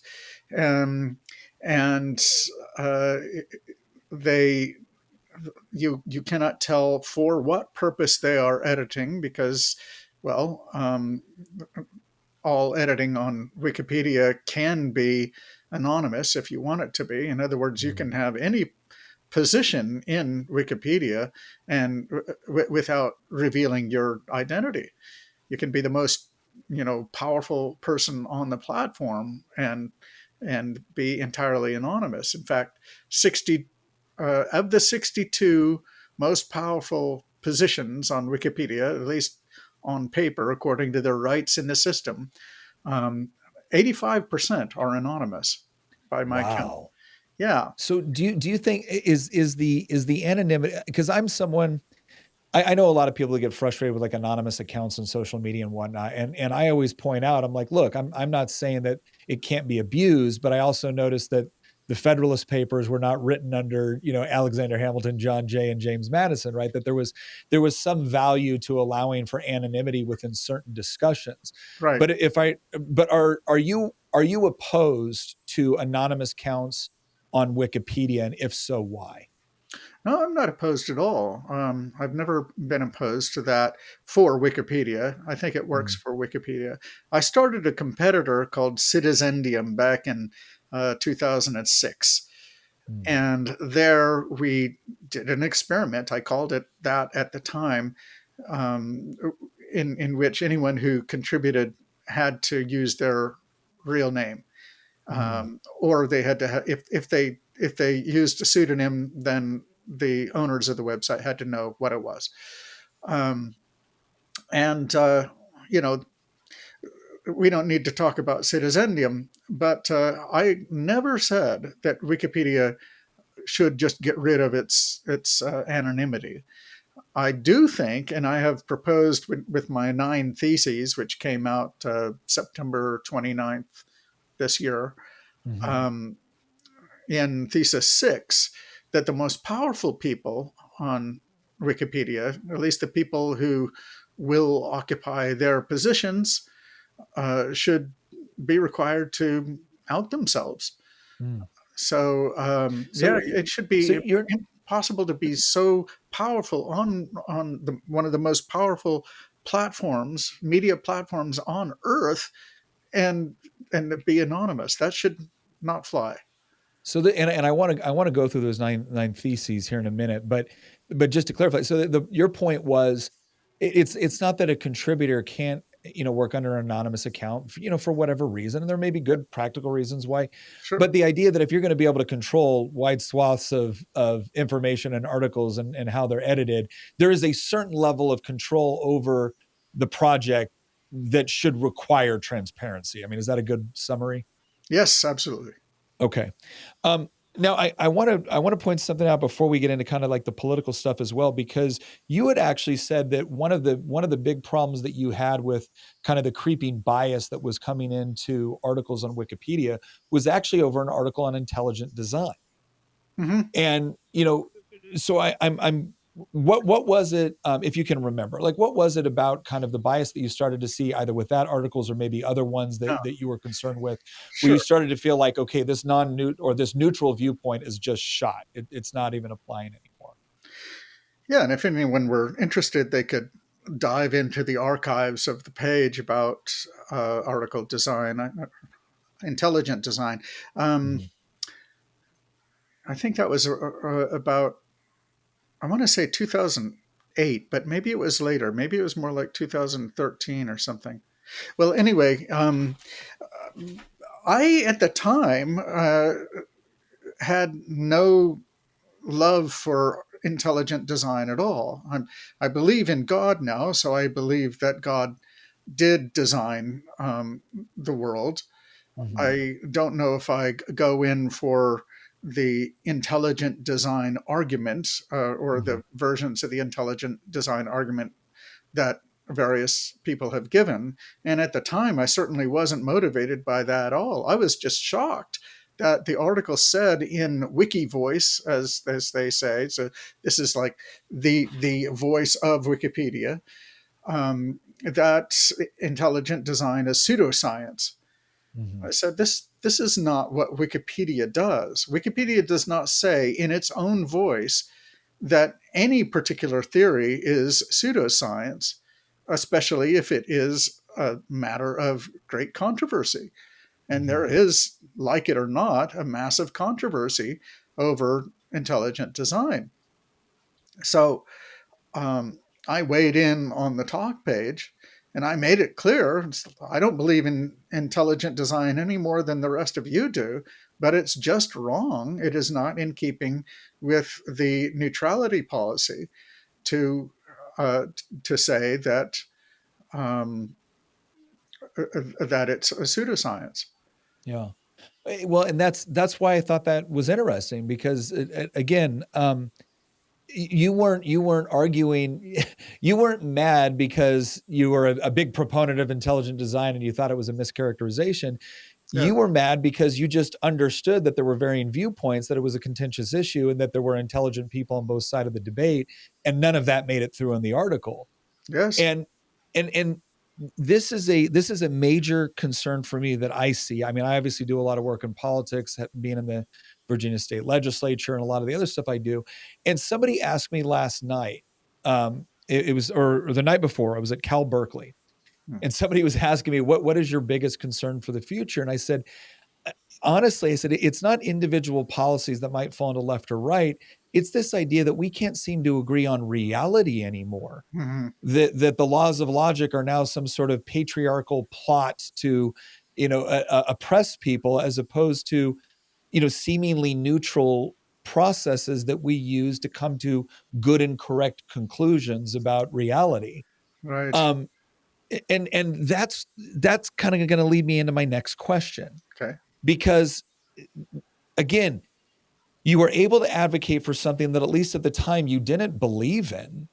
[SPEAKER 2] Um, and uh, they you cannot tell for what purpose they are editing because, well, all editing on Wikipedia can be anonymous if you want it to be. In other words, you
[SPEAKER 1] Mm,
[SPEAKER 2] can have any position in Wikipedia and without revealing your identity. You can be the most, powerful person on the platform and be entirely anonymous. In fact, 60 of the 62 most powerful positions on Wikipedia, at least on paper, according to their rights in the system, um, 85% are anonymous by my count.
[SPEAKER 1] wow.
[SPEAKER 2] Yeah,
[SPEAKER 1] So do you think is the anonymity, because I'm someone, I know a lot of people that get frustrated with like anonymous accounts on social media and whatnot. And I always point out, I'm like, look, I'm not saying that it can't be abused, but I also noticed that the Federalist Papers were not written under, Alexander Hamilton, John Jay, and James Madison, right? That there was some value to allowing for anonymity within certain discussions.
[SPEAKER 2] right.
[SPEAKER 1] But are you opposed to anonymous accounts on Wikipedia? And if so, why?
[SPEAKER 2] No, I'm not opposed at all. I've never been opposed to that for Wikipedia. I think it works
[SPEAKER 1] Mm,
[SPEAKER 2] for Wikipedia. I started a competitor called Citizendium back in 2006.
[SPEAKER 1] mm,
[SPEAKER 2] And there we did an experiment. I called it that at the time, um, in which anyone who contributed had to use their real name,
[SPEAKER 1] mm,
[SPEAKER 2] or they had to if they used a pseudonym, then the owners of the website had to know what it was. Um, and you know, we don't need to talk about Citizendium, but I never said that Wikipedia should just get rid of its anonymity. I do think, and I have proposed with my 9 theses, which came out September 29th this year,
[SPEAKER 1] mhm,
[SPEAKER 2] um, in thesis 6, that the most powerful people on Wikipedia, at least the people who will occupy their positions, should be required to out themselves.
[SPEAKER 1] mm.
[SPEAKER 2] So
[SPEAKER 1] So,
[SPEAKER 2] yeah, it should
[SPEAKER 1] so
[SPEAKER 2] be
[SPEAKER 1] you're
[SPEAKER 2] impossible to be so powerful on one of the most powerful platforms, media platforms on Earth, and be anonymous. That should not fly.
[SPEAKER 1] and I want to go through those nine theses here in a minute, but just to clarify, so your point was, it's not that a contributor can't, work under an anonymous account, for whatever reason, and there may be good practical reasons why,
[SPEAKER 2] Sure.
[SPEAKER 1] but the idea that if you're going to be able to control wide swaths of information and articles and how they're edited, there is a certain level of control over the project that should require transparency. I mean, is that a good summary?
[SPEAKER 2] Yes, absolutely.
[SPEAKER 1] Okay. Um, Now I want to point something out before we get into kind of like the political stuff as well, because you had actually said that one of the big problems that you had with kind of the creeping bias that was coming into articles on Wikipedia was actually over an article on intelligent design.
[SPEAKER 2] Hmm.
[SPEAKER 1] And so I'm what was it, if you can remember, like what was it about kind of the bias that you started to see either with that articles or maybe other ones
[SPEAKER 2] Yeah,
[SPEAKER 1] that you were concerned with, where you
[SPEAKER 2] sure.
[SPEAKER 1] started to feel like, okay, this non-neut or this neutral viewpoint is just shot, it's not even applying anymore.
[SPEAKER 2] Yeah, and if anyone were interested, they could dive into the archives of the page about article design, intelligent design. Um,
[SPEAKER 1] Mhm.
[SPEAKER 2] I think that was about, I want to say 2008, but maybe it was later. Maybe it was more like 2013 or something. Well, anyway, I at the time had no love for intelligent design at all. I believe in God now, so I believe that God did design the world.
[SPEAKER 1] Mhm.
[SPEAKER 2] I don't know if I go in for the intelligent design argument or
[SPEAKER 1] Mhm.
[SPEAKER 2] the versions of the intelligent design argument that various people have given. And at the time, I certainly wasn't motivated by that at all. I was just shocked that the article said in wiki voice, as they say. So this is like the voice of Wikipedia, that intelligent design is pseudoscience. I
[SPEAKER 1] Mhm.
[SPEAKER 2] said, this this is not what Wikipedia does. Wikipedia does not say in its own voice that any particular theory is pseudoscience, especially if it is a matter of great controversy. And
[SPEAKER 1] Mhm.
[SPEAKER 2] there is, like it or not, a massive controversy over intelligent design. So I weighed in on the talk page and I made it clear I don't believe in intelligent design any more than the rest of you do, but it's just wrong. It is not in keeping with the neutrality policy to to say um, that it's a pseudoscience.
[SPEAKER 1] Yeah. Well, and that's why I thought that was interesting because again, you weren't arguing, you weren't mad because you were a big proponent of intelligent design and you thought it was a mischaracterization.
[SPEAKER 2] Yeah.
[SPEAKER 1] You were mad because you just understood that there were varying viewpoints, that it was a contentious issue, and that there were intelligent people on both sides of the debate, and none of that made it through in the article.
[SPEAKER 2] Yes.
[SPEAKER 1] And this is a major concern for me that I see. I mean, I obviously do a lot of work in politics, being in the Virginia State Legislature and a lot of the other stuff I do. And somebody asked me last night, it was or the night before, I was at Cal Berkeley,
[SPEAKER 2] Hmm.
[SPEAKER 1] and somebody was asking me what is your biggest concern for the future, and I said, honestly, I said it's not individual policies that might fall into left or right. It's this idea that we can't seem to agree on reality anymore,
[SPEAKER 2] Mm-hmm.
[SPEAKER 1] that the laws of logic are now some sort of patriarchal plot to, oppress people, as opposed to, seemingly neutral processes that we use to come to good and correct conclusions about reality.
[SPEAKER 2] Right.
[SPEAKER 1] um and that's kind of going to lead me into my next question,
[SPEAKER 2] Okay.
[SPEAKER 1] because again, you were able to advocate for something that at least at the time you didn't believe in,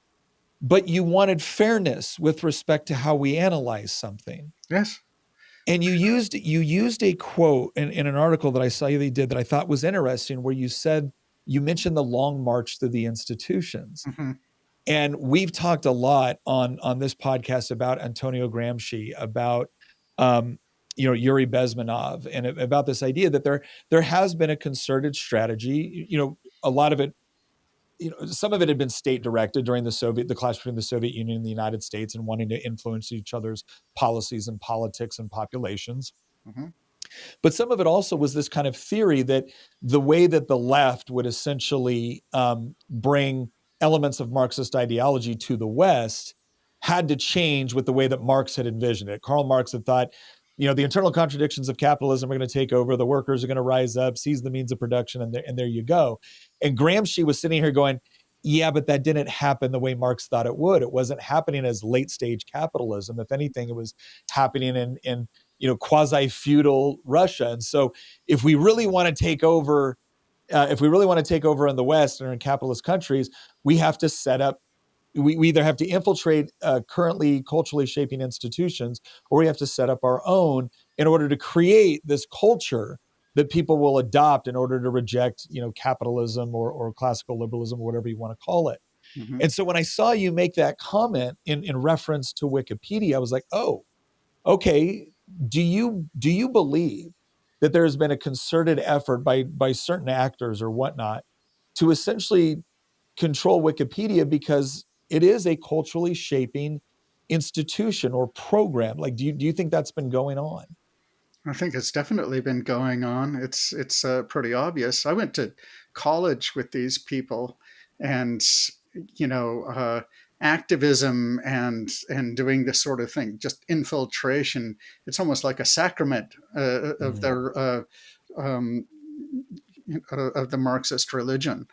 [SPEAKER 1] but you wanted fairness with respect to how we analyze something.
[SPEAKER 2] Yes.
[SPEAKER 1] And you used a quote in an article that I saw you did that I thought was interesting, where you mentioned the long march through the institutions.
[SPEAKER 2] Mm-hmm.
[SPEAKER 1] And we've talked a lot on this podcast about Antonio Gramsci, about um, Yuri Bezmenov, and about this idea that there has been a concerted strategy. A lot of it, some of it had been state directed during the clash between the Soviet Union and the United States, and wanting to influence each other's policies and politics and populations.
[SPEAKER 2] Mm-hmm.
[SPEAKER 1] But some of it also was this kind of theory that the way that the left would essentially bring elements of Marxist ideology to the West had to change with the way that Marx had envisioned it. Karl Marx had thought, the internal contradictions of capitalism are going to take over. The workers are going to rise up, seize the means of production, and there you go. And Gramsci was sitting here going, yeah, but that didn't happen the way Marx thought it would. It wasn't happening as late stage capitalism. If anything, it was happening in quasi feudal Russia. And so, if we really want to take over, in the West or in capitalist countries, we have to set up. We either have to infiltrate currently culturally shaping institutions, or we have to set up our own in order to create this culture that people will adopt in order to reject, capitalism or classical liberalism, or whatever you want to call it.
[SPEAKER 2] Mm-hmm.
[SPEAKER 1] And so when I saw you make that comment in reference to Wikipedia, I was like, oh, okay, do you believe that there has been a concerted effort by certain actors or whatnot to essentially control Wikipedia because it is a culturally shaping institution or program? Like, do you think that's been going on?
[SPEAKER 2] I think it's definitely been going on. It's pretty obvious. I went to college with these people, and you know, activism and doing this sort of thing, just infiltration. It's almost like a sacrament of
[SPEAKER 1] Mhm.
[SPEAKER 2] their um, of the Marxist religion.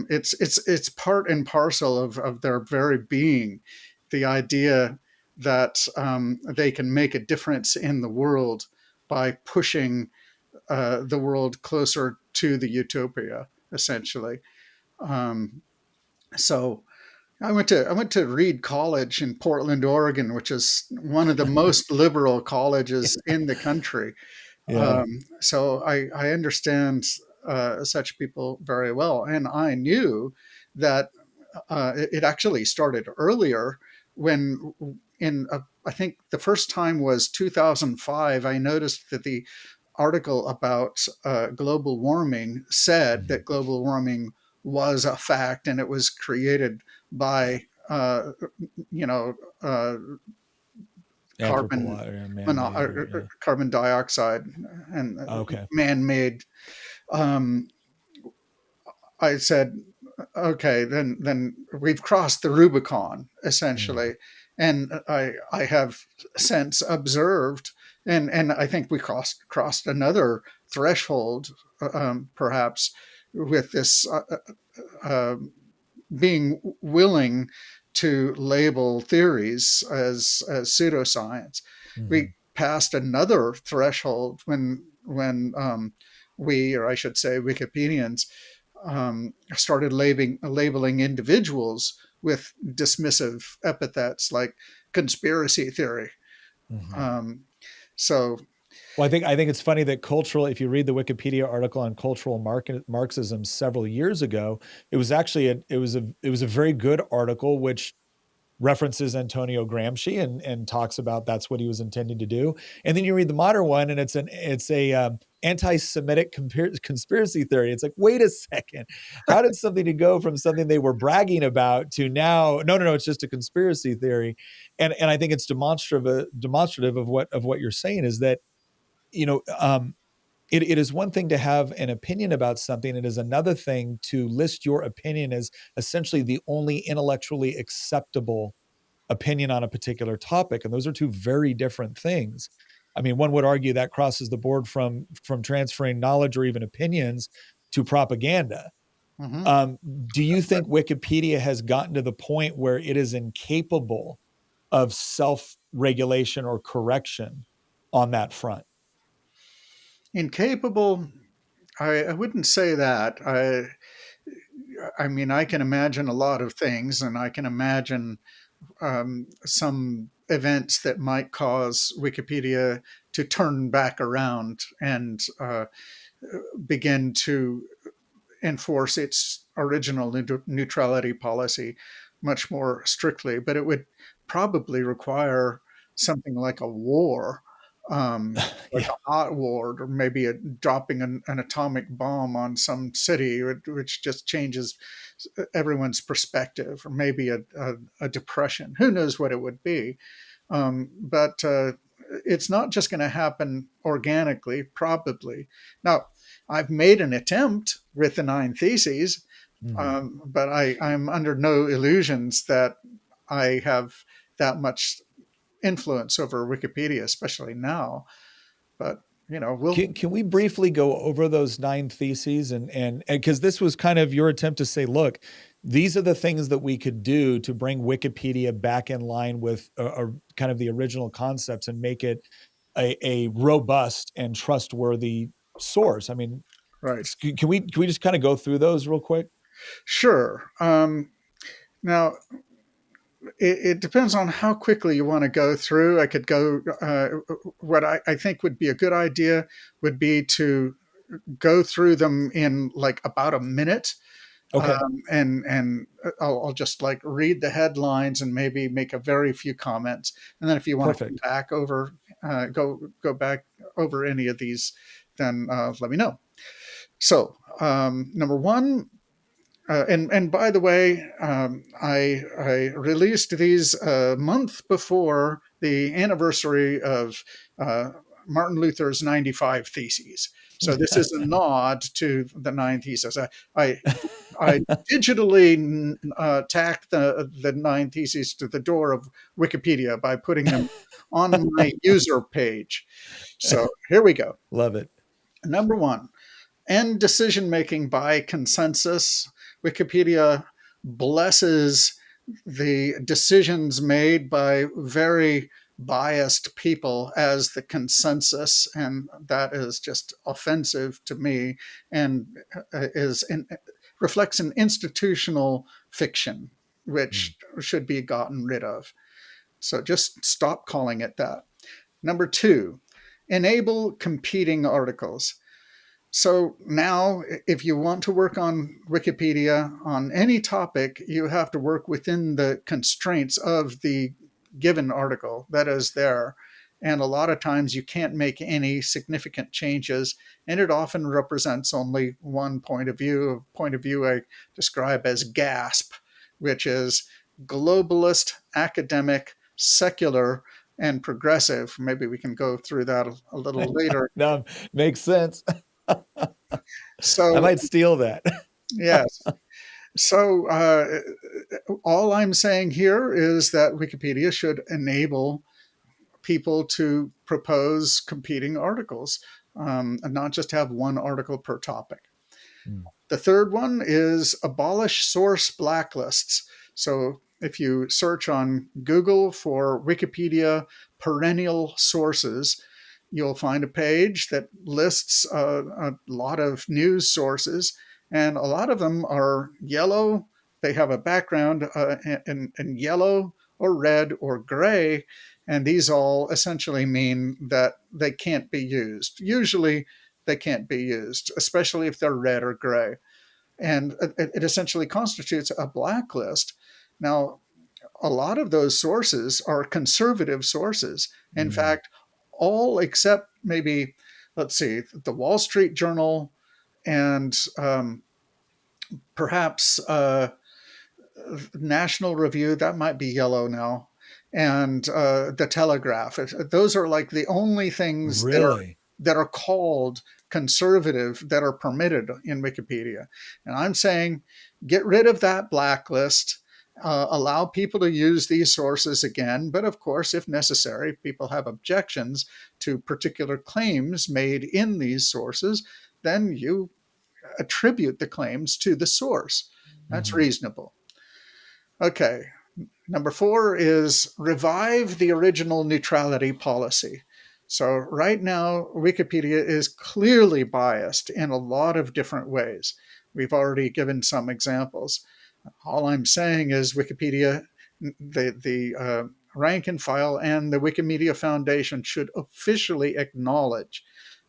[SPEAKER 2] It's part and parcel of their very being. The idea that they can make a difference in the world by pushing the world closer to the utopia, essentially. Um, so I went to Reed College in Portland, Oregon, which is one of the most liberal colleges in the country.
[SPEAKER 1] Yeah.
[SPEAKER 2] So I understand such people very well, and I knew that it actually started earlier when I think the first time was 2005. I noticed that the article about global warming said
[SPEAKER 1] Mhm.
[SPEAKER 2] that global warming was a fact and it was created by, you know, uh, carbon
[SPEAKER 1] Man-made, or yeah.
[SPEAKER 2] carbon dioxide and
[SPEAKER 1] Okay.
[SPEAKER 2] man-made. Um, I said, okay, then we've crossed the Rubicon
[SPEAKER 1] Mhm.
[SPEAKER 2] essentially, and I have since observed, and I think we crossed another threshold, perhaps with this being willing to label theories as pseudoscience. We
[SPEAKER 1] Mhm.
[SPEAKER 2] passed another threshold when we, or I should say, Wikipedians, started labeling individuals with dismissive epithets like conspiracy theory.
[SPEAKER 1] Mhm.
[SPEAKER 2] Um, so,
[SPEAKER 1] Well, I think it's funny that cultural. If you read the Wikipedia article on cultural Marxism several years ago, it was actually it was a very good article which references Antonio Gramsci and talks about that's what he was intending to do. And then you read the modern one, and it's a anti-Semitic conspiracy theory. It's like, wait a second, how did something to go from something they were bragging about to now? No, no, no, it's just a conspiracy theory. And I think it's demonstrative of what you're saying is that you know it is one thing to have an opinion about something. It is another thing to list your opinion as essentially the only intellectually acceptable opinion on a particular topic, and those are two very different things. I mean, one would argue that crosses the board from transferring knowledge or even opinions to propaganda.
[SPEAKER 2] mhm.
[SPEAKER 1] Do you think Wikipedia has gotten to the point where it is incapable of self-regulation or correction on that front?
[SPEAKER 2] Incapable, I wouldn't say that. I mean, I can imagine a lot of things, and I can imagine some events that might cause Wikipedia to turn back around and begin to enforce its original neutrality policy much more strictly. But it would probably require something like a war, like
[SPEAKER 1] Yeah.
[SPEAKER 2] a hot war, or maybe dropping an atomic bomb on some city, which just changes everyone's perspective, or maybe a depression. Who knows what it would be? But it's not just going to happen organically, probably. Now, I've made an attempt with the nine theses,
[SPEAKER 1] Mhm.
[SPEAKER 2] but I'm under no illusions that I have that much influence over Wikipedia, especially now. But we'll
[SPEAKER 1] Can we briefly go over those nine theses and because this was kind of your attempt to say, look, these are the things that we could do to bring Wikipedia back in line with kind of the original concepts and make it a robust and trustworthy source. I mean,
[SPEAKER 2] right.
[SPEAKER 1] can we just kind of go through those real quick?
[SPEAKER 2] Sure. Now, it depends on how quickly you want to go through. I could go. What I think would be a good idea would be to go through them in like about a minute,
[SPEAKER 1] Okay,
[SPEAKER 2] and I'll just like read the headlines and maybe make a very few comments, and then if you want to come
[SPEAKER 1] perfect.
[SPEAKER 2] back over, go back over any of these, then let me know. So, number one, and by the way, I released these a month before the anniversary of Martin Luther's 95 Theses. So this is a nod to the nine theses. I digitally tacked the nine theses to the door of Wikipedia by putting them on my user page. So here we go.
[SPEAKER 1] Love it.
[SPEAKER 2] Number one, and decision making by consensus. Wikipedia blesses the decisions made by very biased people as the consensus, and that is just offensive to me and reflects an institutional fiction
[SPEAKER 1] Mm,
[SPEAKER 2] which should be gotten rid of. So just stop calling it that. Number two, enable competing articles. So now, if you want to work on Wikipedia on any topic, you have to work within the constraints of the given article that is there. and a lot of times you can't make any significant changes, and it often represents only one point of view, a point of view I describe as GASP, which is globalist, academic, secular, and progressive. Maybe we can go through that a little later.
[SPEAKER 1] No, makes sense. I
[SPEAKER 2] So,
[SPEAKER 1] might steal that.
[SPEAKER 2] yes. So, all I'm saying here is that Wikipedia should enable people to propose competing articles, and not just have one article per topic.
[SPEAKER 1] Mm.
[SPEAKER 2] The third one is abolish source blacklists. So if you search on Google for Wikipedia perennial sources, you'll find a page that lists a lot of news sources, and a lot of them are yellow. They have a background in yellow or red or gray, and these all essentially mean that they can't be used. Usually, they can't be used, especially if they're red or gray. And it essentially constitutes a blacklist. Now, a lot of those sources are conservative sources. In
[SPEAKER 1] Mm.
[SPEAKER 2] fact, all except maybe, let's see, the Wall Street Journal and perhaps National Review, that might be yellow now, and the Telegraph. Those are like the only things
[SPEAKER 1] Really?
[SPEAKER 2] that are called conservative that are permitted in Wikipedia. And I'm saying get rid of that blacklist. Allow people to use these sources again, but of course, if necessary, if people have objections to particular claims made in these sources, then you attribute the claims to the source. That's
[SPEAKER 1] Mhm.
[SPEAKER 2] reasonable. Okay, number four is revive the original neutrality policy. So, right now, Wikipedia is clearly biased in a lot of different ways. We've already given some examples. All I'm saying is Wikipedia, the rank and file, and the Wikimedia Foundation should officially acknowledge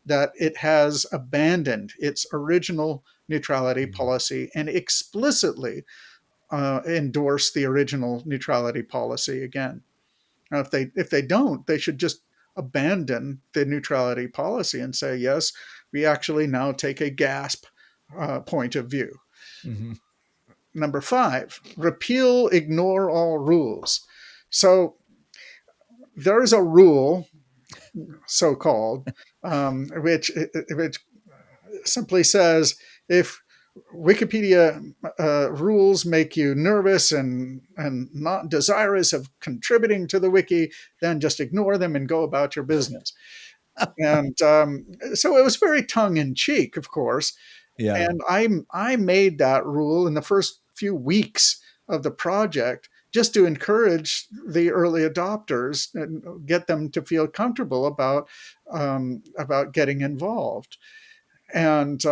[SPEAKER 2] that it has abandoned its original neutrality
[SPEAKER 1] Mm.
[SPEAKER 2] policy and explicitly endorse the original neutrality policy again. Now, if they don't, they should just abandon the neutrality policy and say, yes, we actually now take a GASP point of view.
[SPEAKER 1] Mhm.
[SPEAKER 2] Number five, repeal, ignore all rules. So there is a rule, so called, which simply says if Wikipedia rules make you nervous and not desirous of contributing to the wiki, then just ignore them and go about your business. And so it was very tongue in cheek, of course.
[SPEAKER 1] Yeah.
[SPEAKER 2] And I made that rule in the first few weeks of the project just to encourage the early adopters and get them to feel comfortable about getting involved. And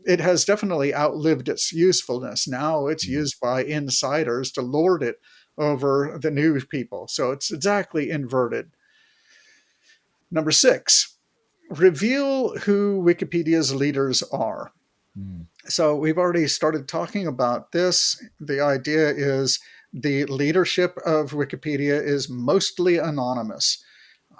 [SPEAKER 2] it has definitely outlived its usefulness. Now it's
[SPEAKER 1] Mm.
[SPEAKER 2] used by insiders to lord it over the new people. So it's exactly inverted. Number six, reveal who Wikipedia's leaders are.
[SPEAKER 1] Mm.
[SPEAKER 2] So we've already started talking about this. The idea is the leadership of Wikipedia is mostly anonymous.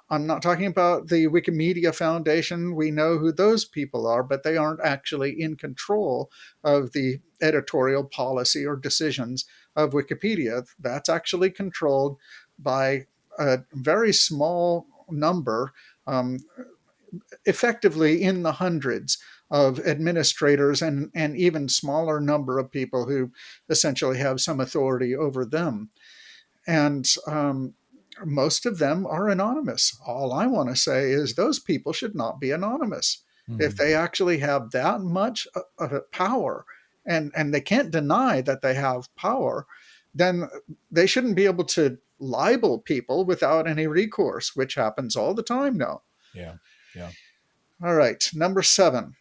[SPEAKER 2] I'm not talking about the Wikimedia Foundation. We know who those people are, but they aren't actually in control of the editorial policy or decisions of Wikipedia. That's actually controlled by a very small number, um, effectively in the hundreds of administrators and even smaller number of people who essentially have some authority over them. And most of them are anonymous. All I want to say is those people should not be anonymous. If
[SPEAKER 1] Mhm.
[SPEAKER 2] they actually have that much power, and they can't deny that they have power, then they shouldn't be able to libel people without any recourse, which happens all the time now.
[SPEAKER 1] Yeah. Yeah.
[SPEAKER 2] All right, number seven,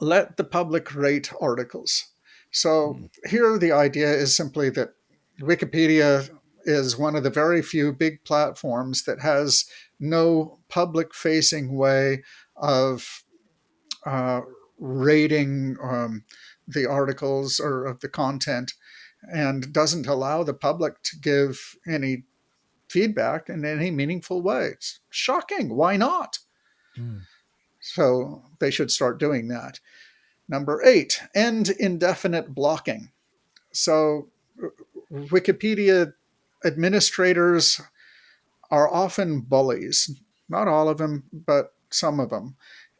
[SPEAKER 2] let the public rate articles. So
[SPEAKER 1] Mm.
[SPEAKER 2] here the idea is simply that Wikipedia is one of the very few big platforms that has no public facing way of uh, rating the articles or of the content, and doesn't allow the public to give any feedback in any meaningful way. It's shocking. Why not?
[SPEAKER 1] Mm.
[SPEAKER 2] So they should start doing that. Number 8, end indefinite blocking. So Wikipedia administrators are often bullies. Not all of them, but some of them.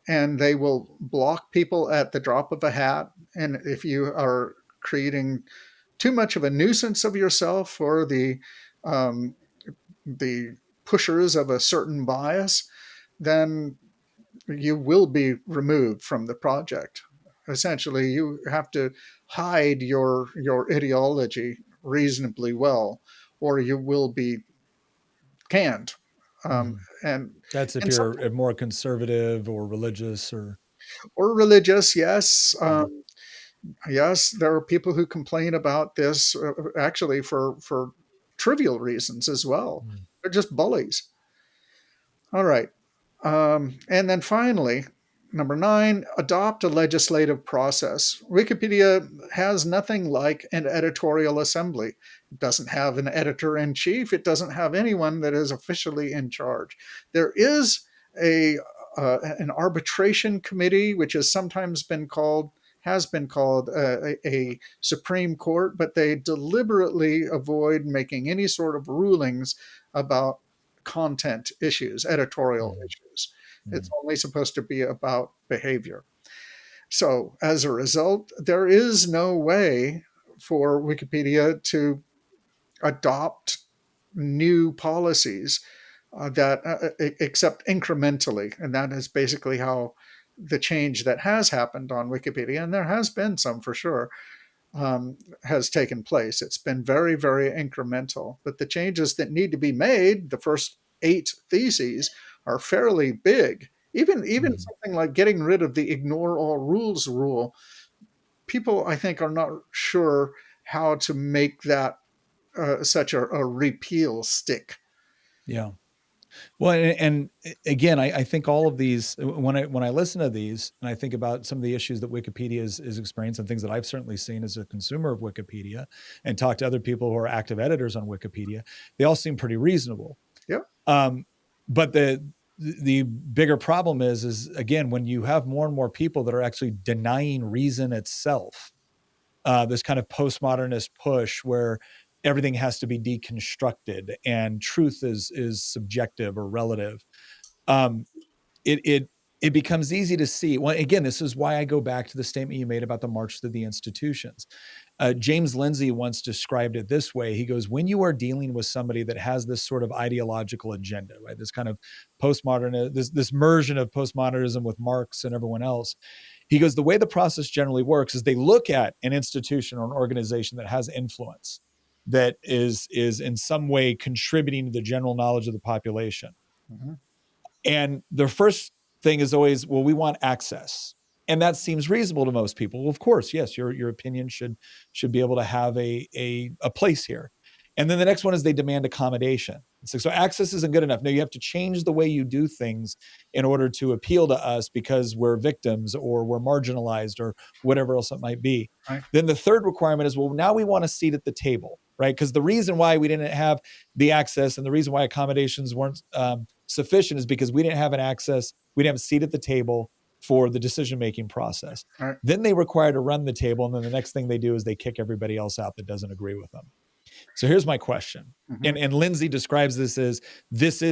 [SPEAKER 2] And they will block people at the drop of a hat. And if you are creating too much of a nuisance of yourself, or um, the pushers of a certain bias, then you will be removed from the project. Essentially, you have to hide your ideology reasonably well, or you will be canned.
[SPEAKER 1] Hmm.
[SPEAKER 2] And
[SPEAKER 1] That's if
[SPEAKER 2] and some,
[SPEAKER 1] you're more conservative or religious or.
[SPEAKER 2] or religious, yes.
[SPEAKER 1] Mm.
[SPEAKER 2] Yes, there are people who complain about this actually for trivial reasons as well.
[SPEAKER 1] Mm.
[SPEAKER 2] They're just bullies. All right. And then finally, number 9, adopt a legislative process. Wikipedia has nothing like an editorial assembly. It doesn't have an editor in chief. It doesn't have anyone that is officially in charge. There is a an arbitration committee, which has been called a Supreme Court, but they deliberately avoid making any sort of rulings about content issues, editorial
[SPEAKER 1] Mm.
[SPEAKER 2] issues. It's
[SPEAKER 1] Mm.
[SPEAKER 2] only supposed to be about behavior. So, as a result, there is no way for Wikipedia to adopt new policies that except incrementally, and that is basically how the change that has happened on Wikipedia, and there has been some for sure, has taken place. It's been very, very incremental. But the changes that need to be made, the first 8 theses, are fairly big. Even
[SPEAKER 1] Mm.
[SPEAKER 2] something like getting rid of the ignore all rules rule, people I think are not sure how to make that such a repeal stick.
[SPEAKER 1] Yeah. Well, again, I think all of these, when I listen to these and I think about some of the issues that Wikipedia is experiencing, and things that I've certainly seen as a consumer of Wikipedia, and talk to other people who are active editors on Wikipedia, they all seem pretty reasonable.
[SPEAKER 2] Yeah.
[SPEAKER 1] Um, but the bigger problem is again, when you have more and more people that are actually denying reason itself, this kind of postmodernist push where everything has to be deconstructed and truth is subjective or relative. um, it becomes easy to see. Well, again, this is why I go back to the statement you made about the march through the institutions. James Lindsay once described it this way. He goes, when you are dealing with somebody that has this sort of ideological agenda, right? This kind of postmodern, this mersion of postmodernism with Marx and everyone else. He goes, the way the process generally works is they look at an institution or an organization that has influence, that is in some way contributing to the general knowledge of the population.
[SPEAKER 2] Mhm.
[SPEAKER 1] And their first thing is always, well, we want access. And that seems reasonable to most people. Well, of course, yes, your opinion should be able to have a place here. And then the next one is they demand accommodation. It's like, so access isn't good enough. No, you have to change the way you do things in order to appeal to us because we're victims or we're marginalized or whatever else it might be.
[SPEAKER 2] Right.
[SPEAKER 1] Then the third requirement is, well, now we want a seat at the table, right? Because the reason why we didn't have the access and the reason why accommodations weren't sufficient is because we didn't have we didn't have a seat at the table for the decision-making process.
[SPEAKER 2] Right.
[SPEAKER 1] Then they require to run the table, and then the next thing they do is they kick everybody else out that doesn't agree with them. So here's my question.
[SPEAKER 2] Mhm.
[SPEAKER 1] And Lindsay describes this is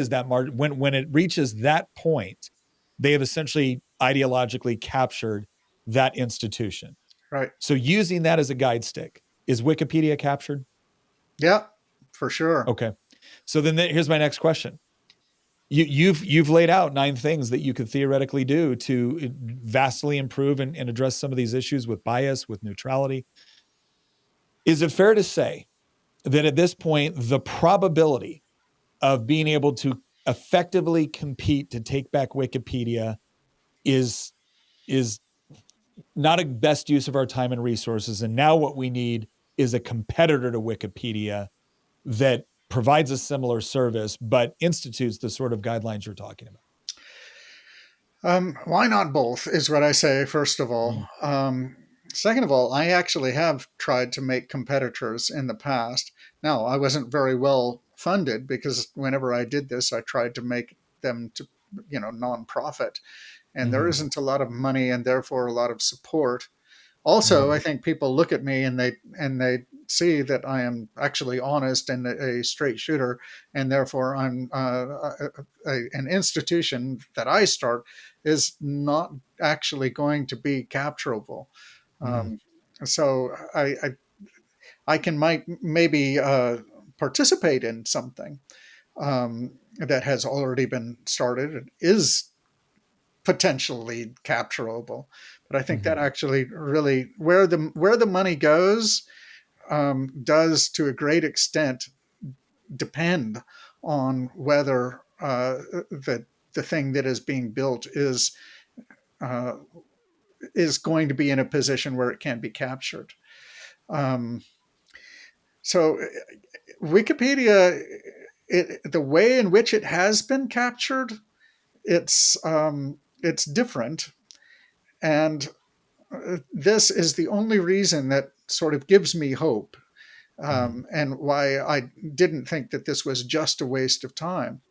[SPEAKER 1] that when it reaches that point, they have essentially ideologically captured that institution.
[SPEAKER 2] Right.
[SPEAKER 1] So using that as a guide stick, is Wikipedia captured?
[SPEAKER 2] Yeah, for sure.
[SPEAKER 1] Okay. So then here's my next question. You've laid out 9 things that you could theoretically do to vastly improve and address some of these issues with bias, with neutrality. Is it fair to say that at this point, the probability of being able to effectively compete to take back Wikipedia is not a best use of our time and resources? And now what we need is a competitor to Wikipedia that provides a similar service, but institutes the sort of guidelines you're talking about.
[SPEAKER 2] Why not both is what I say, first of all.
[SPEAKER 1] Mm.
[SPEAKER 2] Second of all, I actually have tried to make competitors in the past. Now, I wasn't very well funded, because whenever I did this, I tried to make them to, nonprofit, and there
[SPEAKER 1] Mm-hmm.
[SPEAKER 2] isn't a lot of money and therefore a lot of support. Also, I think people look at me and they see that I am actually honest and a straight shooter, and therefore I'm an institution that I start is not actually going to be capturable.
[SPEAKER 1] Mm-hmm.
[SPEAKER 2] Um, so I can maybe participate in something that has already been started and is potentially capturable. But I think
[SPEAKER 1] Mm-hmm.
[SPEAKER 2] that actually really where the money goes does to a great extent depend on whether the thing that is being built uh, is going to be in a position where it can be captured. Um, so Wikipedia, the way in which it has been captured, it's different, and this is the only reason that sort of gives me hope,
[SPEAKER 1] Mm-hmm.
[SPEAKER 2] and why I didn't think that this was just a waste of time.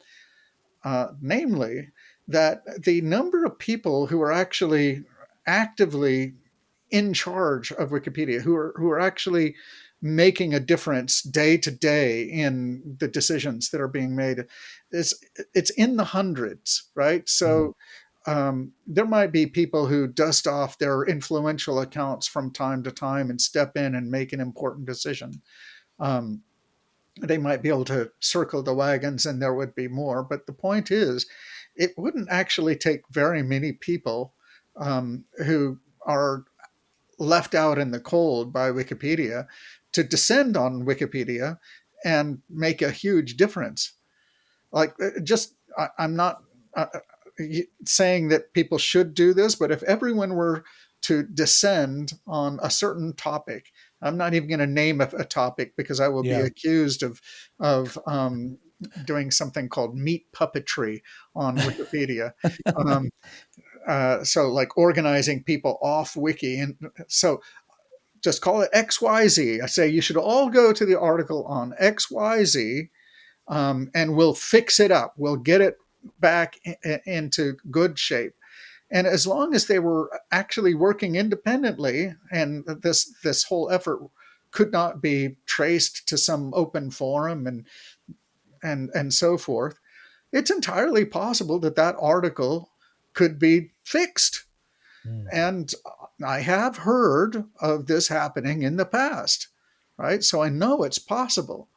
[SPEAKER 2] Namely, that the number of people who are actually actively in charge of Wikipedia, who are actually making a difference day to day in the decisions that are being made, is it's in the hundreds, right?
[SPEAKER 1] Mm-hmm.
[SPEAKER 2] So there might be people who dust off their influential accounts from time to time and step in and make an important decision. Um, they might be able to circle the wagons and there would be more. But the point is, it wouldn't actually take very many people who are left out in the cold by Wikipedia to descend on Wikipedia and make a huge difference. Like, I'm not saying that people should do this, but if everyone were to descend on a certain topic, I'm not even going to name a topic because I will be
[SPEAKER 1] Yeah.
[SPEAKER 2] accused of doing something called meat puppetry on Wikipedia. Um, so, like organizing people off Wiki, and so just call it XYZ. I say you should all go to the article on XYZ, and we'll fix it up. We'll get it back into good shape. And as long as they were actually working independently, and this whole effort could not be traced to some open forum and so forth, it's entirely possible that that article could be fixed.
[SPEAKER 1] Mm.
[SPEAKER 2] And I have heard of this happening in the past, right? So I know it's possible.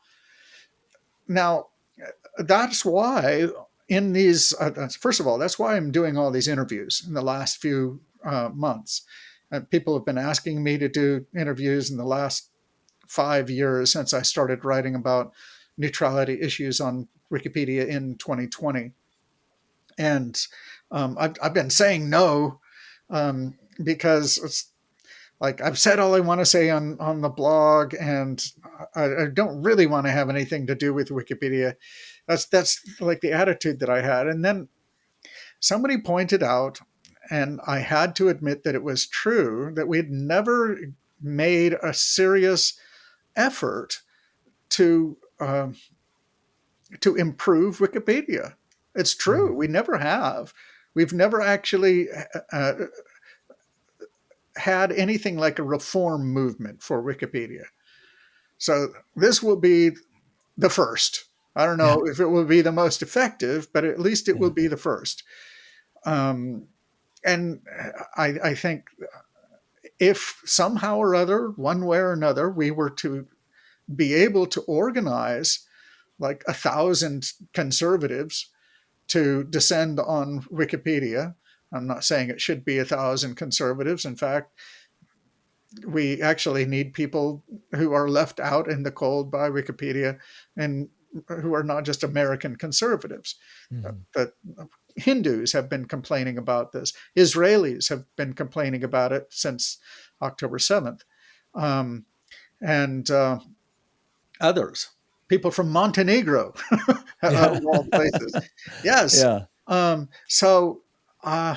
[SPEAKER 2] Now, that's why in these first of all, that's why I'm doing all these interviews in the last few months. People have been asking me to do interviews in the last 5 years since I started writing about neutrality issues on Wikipedia in 2020. And I've been saying no, because it's like I've said all I want to say on the blog, and I don't really want to have anything to do with Wikipedia. That's like the attitude that I had. And then somebody pointed out, and I had to admit that it was true, that we'd never made a serious effort to to improve Wikipedia. It's true,
[SPEAKER 1] Mm.
[SPEAKER 2] we never have. We've never actually uh, had anything like a reform movement for Wikipedia. So this will be the first. I don't
[SPEAKER 1] Yeah.
[SPEAKER 2] know if it will be the most effective, but at least it will
[SPEAKER 1] Yeah.
[SPEAKER 2] be the first. Um, and I think if somehow or other, one way or another, we were to be able to organize like 1,000 conservatives to descend on Wikipedia, I'm not saying it should be 1,000 conservatives. In fact, we actually need people who are left out in the cold by Wikipedia and who are not just American conservatives.
[SPEAKER 1] Mm-hmm.
[SPEAKER 2] But Hindus have been complaining about this. Israelis have been complaining about it since October 7th. Um, and others, people from Montenegro,
[SPEAKER 1] Yeah.
[SPEAKER 2] of all places. Yes.
[SPEAKER 1] Yeah.
[SPEAKER 2] So, uh,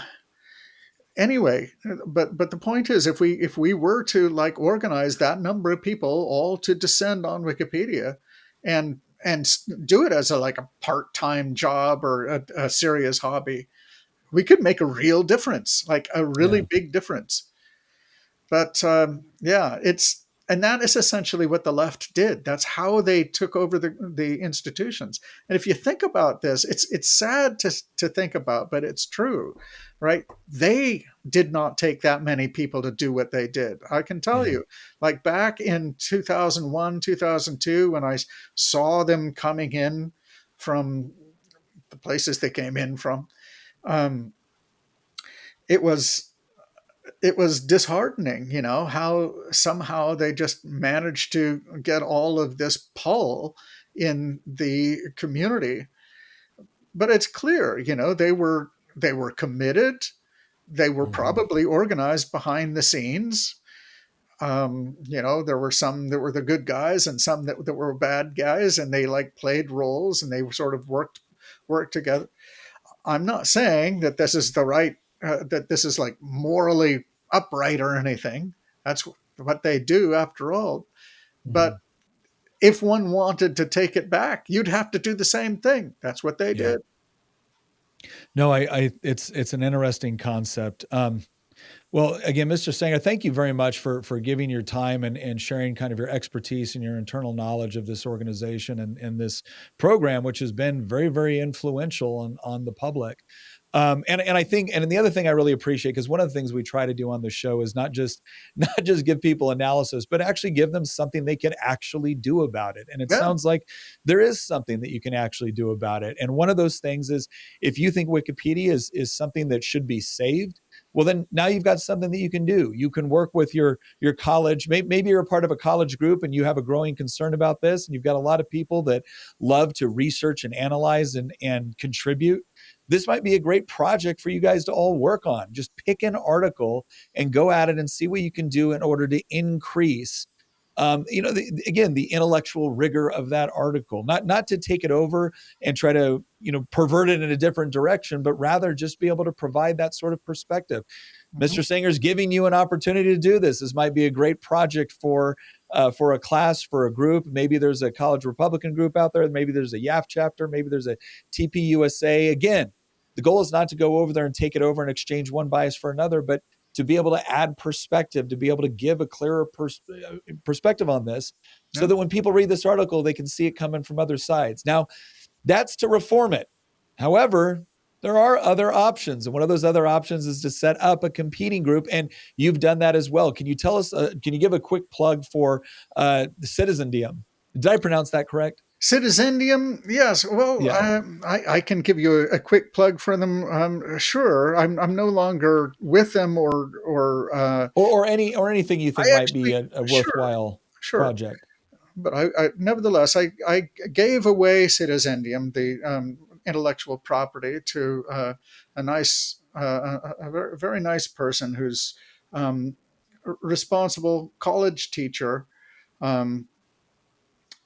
[SPEAKER 2] anyway, but the point is, if we were to like organize that number of people all to descend on Wikipedia and and do it as like a part-time job or a serious hobby, we could make a real difference, like a really
[SPEAKER 1] Yeah.
[SPEAKER 2] big difference. But yeah, and that is essentially what the left did. That's how they took over the institutions. And if you think about this, it's sad to think about, but it's true, right? They did not take that many people to do what they did. I can tell
[SPEAKER 1] Yeah.
[SPEAKER 2] you, like back in 2001, 2002, when I saw them coming in from the places they came in from, um, it was it was disheartening, how somehow they just managed to get all of this pull in the community. But it's clear, they were committed. They were
[SPEAKER 1] Hmm.
[SPEAKER 2] probably organized behind the scenes. There were some that were the good guys and some that were bad guys, and they like played roles and they sort of worked together. I'm not saying that this is the right, that this is like morally upright or anything. That's what they do after all. But
[SPEAKER 1] Hmm.
[SPEAKER 2] if one wanted to take it back, you'd have to do the same thing. That's what they
[SPEAKER 1] Yeah.
[SPEAKER 2] did.
[SPEAKER 1] No, it's an interesting concept. Well, again, Mr. Sanger, thank you very much for giving your time and sharing kind of your expertise and your internal knowledge of this organization and this program, which has been very, very influential on the public. And I think, and the other thing I really appreciate, because one of the things we try to do on the show is not just give people analysis, but actually give them something they can actually do about it. And it
[SPEAKER 2] Yeah.
[SPEAKER 1] sounds like there is something that you can actually do about it. And one of those things is, if you think Wikipedia is something that should be saved, well, then now you've got something that you can do. You can work with your college. Maybe you're a part of a college group and you have a growing concern about this, and you've got a lot of people that love to research and analyze and contribute. This might be a great project for you guys to all work on. Just pick an article and go at it and see what you can do in order to increase again, the intellectual rigor of that article, not to take it over and try to, pervert it in a different direction, but rather just be able to provide that sort of perspective.
[SPEAKER 2] Mhm.
[SPEAKER 1] Mr. Singer's giving you an opportunity to do this. This might be a great project for a class, for a group. Maybe there's a college Republican group out there. Maybe there's a YAF chapter. Maybe there's a TPUSA. Again, the goal is not to go over there and take it over and exchange one bias for another, but to be able to add perspective, to be able to give a clearer perspective on this, so
[SPEAKER 2] Yeah.
[SPEAKER 1] that when people read this article, they can see it coming from other sides. Now, that's to reform it. However, there are other options. And one of those other options is to set up a competing group. And you've done that as well. Can you tell us, can you give a quick plug for the Citizendium? Did I pronounce that correct?
[SPEAKER 2] Citizendium, yes. Well,
[SPEAKER 1] Yeah.
[SPEAKER 2] I can give you a quick plug for them. Sure, I'm no longer with them,
[SPEAKER 1] Or anything you think
[SPEAKER 2] I
[SPEAKER 1] might be
[SPEAKER 2] actually
[SPEAKER 1] a
[SPEAKER 2] sure,
[SPEAKER 1] worthwhile
[SPEAKER 2] sure.
[SPEAKER 1] project.
[SPEAKER 2] But nevertheless, I gave away Citizendium, the intellectual property, to a very, very nice person who's um, responsible college teacher, um,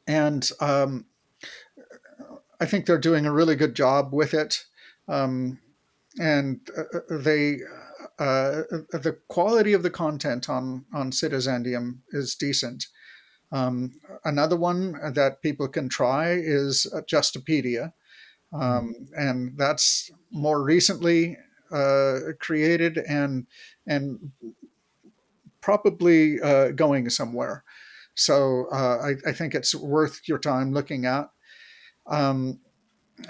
[SPEAKER 2] and I think they're doing a really good job with it. Um, and the quality of the content on Citizendium is decent. Um, Another one that people can try is Justipedia,
[SPEAKER 1] Hmm.
[SPEAKER 2] and that's more recently created and probably going somewhere. So I think it's worth your time looking at. Um,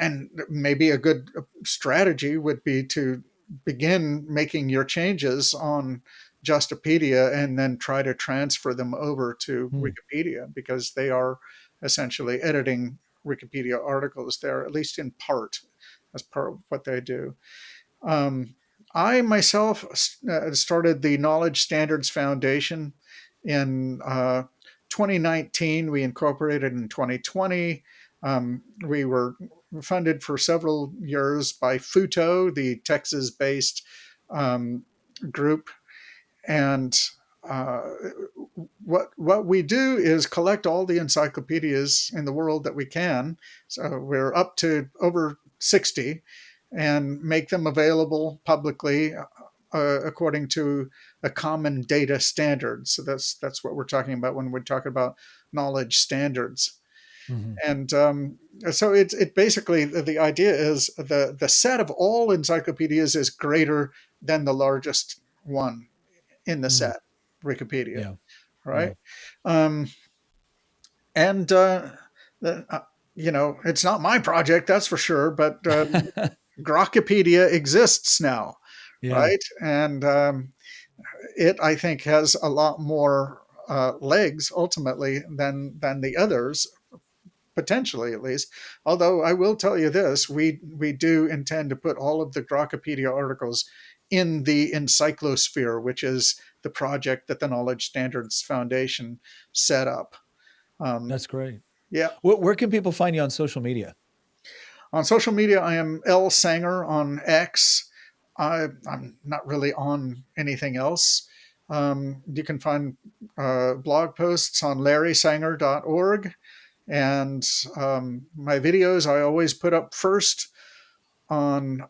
[SPEAKER 2] and maybe a good strategy would be to begin making your changes on Justipedia and then try to transfer them over to
[SPEAKER 1] Hmm.
[SPEAKER 2] Wikipedia, because they are essentially editing Wikipedia articles there, at least in part, as part of what they do. Um, I myself started the Knowledge Standards Foundation in 2019. We incorporated in 2020. We were funded for several years by FUTO, the Texas based um, group. And uh, what we do is collect all the encyclopedias in the world that we can. So we're up to over 60, and make them available publicly according to a common data standard. So that's what we're talking about when we talk about knowledge standards.
[SPEAKER 1] Mhm.
[SPEAKER 2] And so it basically, the idea is the set of all encyclopedias is greater than the largest one in the
[SPEAKER 1] Mm.
[SPEAKER 2] set, Wikipedia,
[SPEAKER 1] Yeah. Yeah.
[SPEAKER 2] right? Um, and the, it's not my project, that's for sure, but Grokpedia exists now,
[SPEAKER 1] Yeah.
[SPEAKER 2] right? And it, I think, has a lot more legs ultimately than the others, potentially at least. Although I will tell you this, we do intend to put all of the Grokpedia articles in the encyclosphere, which is the project that the Knowledge Standards Foundation set up. Um,
[SPEAKER 1] That's great.
[SPEAKER 2] yeah.
[SPEAKER 1] Where can people find you on social media?
[SPEAKER 2] On social media, I am L Sanger on X. I'm not really on anything else. You can find blog posts on larrysanger.org. And my videos I always put up first on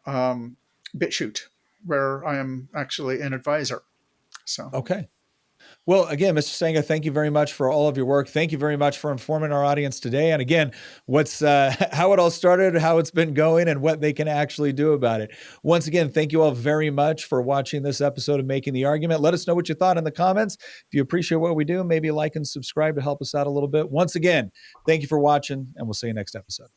[SPEAKER 2] BitChute, where I am actually an advisor. So,
[SPEAKER 1] Okay. Well, again, Mr. Sanger, thank you very much for all of your work. Thank you very much for informing our audience today. And again, what's how it all started, how it's been going, and what they can actually do about it. Once again, thank you all very much for watching this episode of Making the Argument. Let us know what you thought in the comments. If you appreciate what we do, maybe like and subscribe to help us out a little bit. Once again, thank you for watching, and we'll see you next episode.